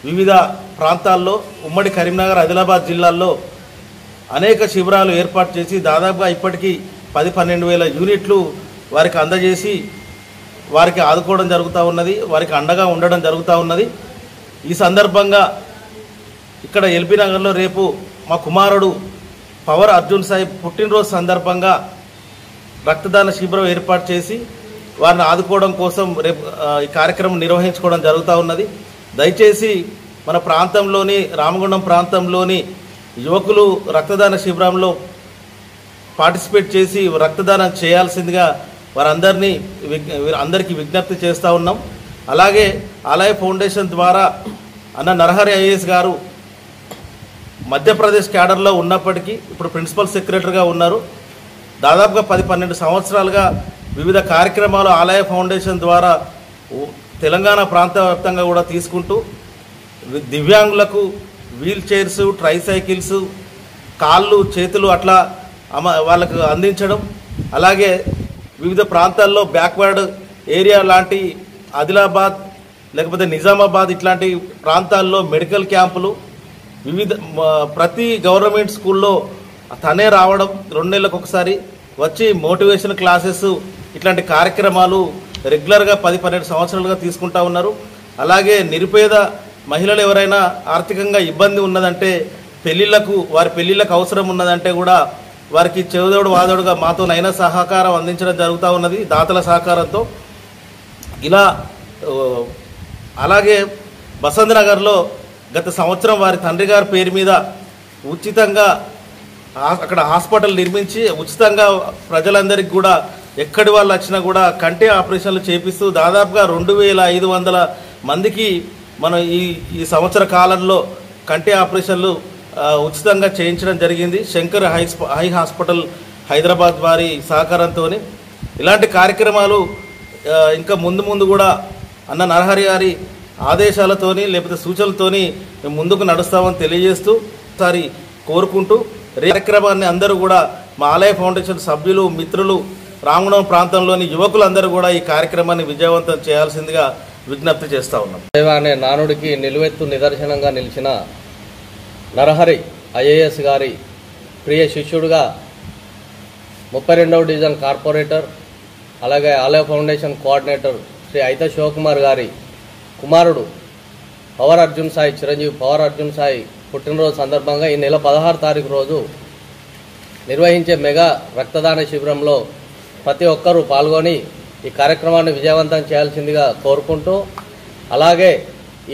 వివిధ ప్రాంతాల్లో ఉమ్మడి కరీంనగర్, ఆదిలాబాద్ జిల్లాల్లో అనేక శిబిరాలు ఏర్పాటు చేసి దాదాపుగా ఇప్పటికీ 10-12 వేల యూనిట్లు వారికి అందజేసి వారికి ఆదుకోవడం జరుగుతూ ఉన్నది, వారికి అండగా ఉండడం జరుగుతూ ఉన్నది. ఈ సందర్భంగా ఇక్కడ ఎల్బీ నగర్లో రేపు మా కుమారుడు పవర్ అర్జున్ సాయి పుట్టినరోజు సందర్భంగా రక్తదాన శిబిరం ఏర్పాటు చేసి వారిని ఆదుకోవడం కోసం రేపు ఈ కార్యక్రమం నిర్వహించుకోవడం జరుగుతూ ఉన్నది. దయచేసి మన ప్రాంతంలోని రామగుండం ప్రాంతంలోని యువకులు రక్తదాన శిబిరంలో పార్టిసిపేట్ చేసి రక్తదానం చేయాల్సిందిగా అందరికీ విజ్ఞప్తి చేస్తూ ఉన్నాం. అలాగే ఆలయ ఫౌండేషన్ ద్వారా అన్న నరహరి ఐఏఎస్ గారు మధ్యప్రదేశ్ క్యాడర్లో ఉన్నప్పటికీ ఇప్పుడు ప్రిన్సిపల్ సెక్రటరీగా ఉన్నారు. దాదాపుగా 10-12 సంవత్సరాలుగా వివిధ కార్యక్రమాలు ఆలయ ఫౌండేషన్ ద్వారా తెలంగాణ ప్రాంత వ్యాప్తంగా కూడా తీసుకుంటూ దివ్యాంగులకు వీల్ చైర్స్, ట్రైసైకిల్స్, కాళ్ళు చేతులు అట్లా వాళ్ళకు అందించడం, అలాగే వివిధ ప్రాంతాల్లో బ్యాక్వర్డ్ ఏరియా లాంటి ఆదిలాబాద్ లేకపోతే నిజామాబాద్ ఇట్లాంటి ప్రాంతాల్లో మెడికల్ క్యాంపులు ప్రతి గవర్నమెంట్ స్కూల్లో తనే రావడం, 2 నెలలకు ఒకసారి వచ్చి మోటివేషన్ క్లాసెస్ ఇట్లాంటి కార్యక్రమాలు రెగ్యులర్గా 10-12 సంవత్సరాలుగా తీసుకుంటా ఉన్నారు. అలాగే నిరుపేద మహిళలు ఎవరైనా ఆర్థికంగా ఇబ్బంది ఉన్నదంటే వారి పెళ్ళిళ్ళకు అవసరం ఉన్నదంటే కూడా వారికి చెవుదోడు వాదోడుగా మాతోనైనా సహకారం అందించడం జరుగుతూ ఉన్నది దాతల సహకారంతో. ఇలా అలాగే బసంత్ నగర్లో గత సంవత్సరం వారి తండ్రి గారి పేరు మీద ఉచితంగా అక్కడ హాస్పిటల్ నిర్మించి ఉచితంగా ప్రజలందరికీ కూడా ఎక్కడి వాళ్ళు వచ్చినా కూడా కంటి ఆపరేషన్లు చేపిస్తూ దాదాపుగా 2500 మందికి మనం ఈ సంవత్సర కాలంలో కంటి ఆపరేషన్లు ఉచితంగా చేయించడం జరిగింది. శంకర్ హై హాస్పిటల్ హైదరాబాద్ వారి సహకారంతో. ఇలాంటి కార్యక్రమాలు ఇంకా ముందు కూడా అన్న నరహరి గారి ఆదేశాలతోని లేకపోతే సూచనలతోని మేము ముందుకు నడుస్తామని తెలియజేస్తూ ఒకసారి కోరుకుంటూ కార్యక్రమాన్ని అందరూ కూడా మా ఆలయ ఫౌండేషన్ సభ్యులు మిత్రులు రామగుండం ప్రాంతంలోని యువకులందరూ కూడా ఈ కార్యక్రమాన్ని విజయవంతం చేయాల్సిందిగా విజ్ఞప్తి చేస్తూ ఉన్నాం. సేవ అనే నానుడికి నిలువెత్తు నిదర్శనంగా నిలిచిన నరహరి ఐఏఎస్ గారి ప్రియ శిష్యుడుగా 32వ డివిజన్ కార్పొరేటర్ అలాగే ఆలయ ఫౌండేషన్ కోఆర్డినేటర్ శ్రీ అయిత శివకుమార్ గారి కుమారుడు పవర్ అర్జున్ సాయి చిరంజీవి పవర్ అర్జున్ సాయి పుట్టినరోజు సందర్భంగా ఈ నెల 16వ తారీఖు రోజు నిర్వహించే మెగా రక్తదాన శిబిరంలో ప్రతి ఒక్కరూ పాల్గొని ఈ కార్యక్రమాన్ని విజయవంతం చేయాల్సిందిగా కోరుకుంటూ, అలాగే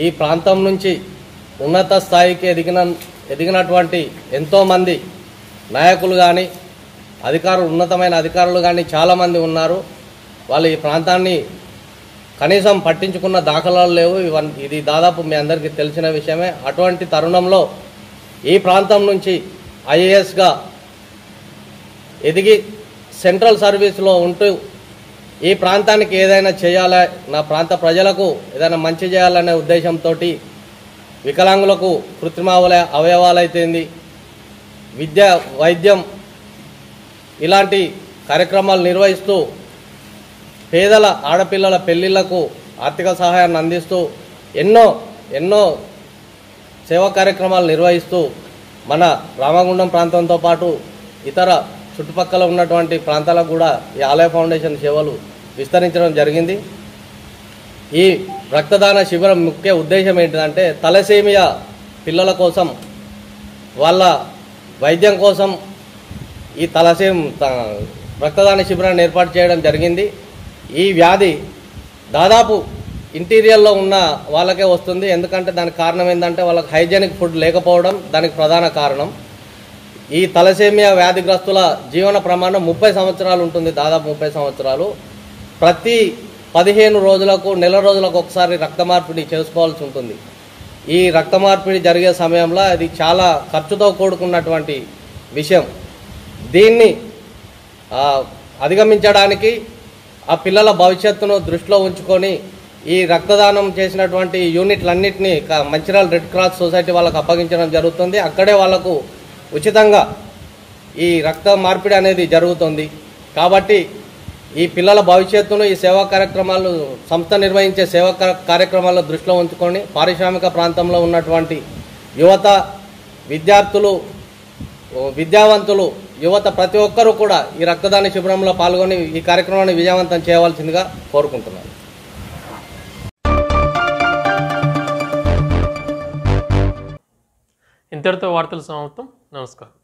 ఈ ప్రాంతం నుంచి ఉన్నత స్థాయికి ఎదిగినటువంటి ఎంతోమంది నాయకులు కానీ ఉన్నతమైన అధికారులు కానీ చాలామంది ఉన్నారు. వాళ్ళు ఈ ప్రాంతాన్ని కనీసం పట్టించుకున్న దాఖలాలు లేవు. ఇది దాదాపు మీ అందరికీ తెలిసిన విషయమే. అటువంటి తరుణంలో ఈ ప్రాంతం నుంచి ఐఏఎస్గా ఎదిగి సెంట్రల్ సర్వీస్లో ఉంటూ ఈ ప్రాంతానికి ఏదైనా చేయాలా, నా ప్రాంత ప్రజలకు ఏదైనా మంచి చేయాలనే ఉద్దేశంతో వికలాంగులకు కృత్రిమ అవయవాలైతేంది, విద్య వైద్యం ఇలాంటి కార్యక్రమాలు నిర్వహిస్తూ పేదల ఆడపిల్లల పెళ్లిళ్లకు ఆర్థిక సహాయాన్ని అందిస్తూ ఎన్నో సేవా కార్యక్రమాలు నిర్వహిస్తూ మన రామగుండం ప్రాంతంతో పాటు ఇతర చుట్టుపక్కల ఉన్నటువంటి ప్రాంతాలకు కూడా ఈ ఆలయ ఫౌండేషన్ సేవలు విస్తరించడం జరిగింది. ఈ రక్తదాన శిబిరం ముఖ్య ఉద్దేశం ఏంటంటే తలసేమియా పిల్లల కోసం వాళ్ళ వైద్యం కోసం ఈ రక్తదాన శిబిరాన్ని ఏర్పాటు చేయడం జరిగింది. ఈ వ్యాధి దాదాపు ఇంటీరియర్లో ఉన్న వాళ్ళకే వస్తుంది. ఎందుకంటే దానికి కారణం ఏంటంటే వాళ్ళకి హైజీనిక్ ఫుడ్ లేకపోవడం దానికి ప్రధాన కారణం. ఈ తలసేమియా వ్యాధిగ్రస్తుల జీవన ప్రమాణం 30 సంవత్సరాలు ఉంటుంది, దాదాపు 30 సంవత్సరాలు. ప్రతి 15 రోజులకు నెల రోజులకు ఒకసారి రక్త మార్పిడి చేసుకోవాల్సి ఉంటుంది. ఈ రక్త మార్పిడి జరిగే సమయంలో అది చాలా ఖర్చుతో కూడుకున్నటువంటి విషయం. దీన్ని అధిగమించడానికి ఆ పిల్లల భవిష్యత్తును దృష్టిలో ఉంచుకొని ఈ రక్తదానం చేసినటువంటి యూనిట్లన్నింటినీ మంచిర్యాల రెడ్ క్రాస్ సొసైటీ వాళ్ళకు అప్పగించడం జరుగుతుంది. అక్కడే వాళ్లకు ఉచితంగా ఈ రక్త మార్పిడి అనేది జరుగుతుంది. కాబట్టి ఈ పిల్లల భవిష్యత్తును ఈ సేవా కార్యక్రమాలు సంస్థ నిర్వహించే సేవా కార్యక్రమాల్లో దృష్టిలో ఉంచుకొని పారిశ్రామిక ప్రాంతంలో ఉన్నటువంటి యువత, విద్యార్థులు, విద్యావంతులు, యువత ప్రతి ఒక్కరూ కూడా ఈ రక్తదాన శిబిరంలో పాల్గొని ఈ కార్యక్రమాన్ని విజయవంతం చేయవలసిందిగా కోరుకుంటున్నాను. ఇంతటితో వార్తలు సమాప్తం. నమస్కారం.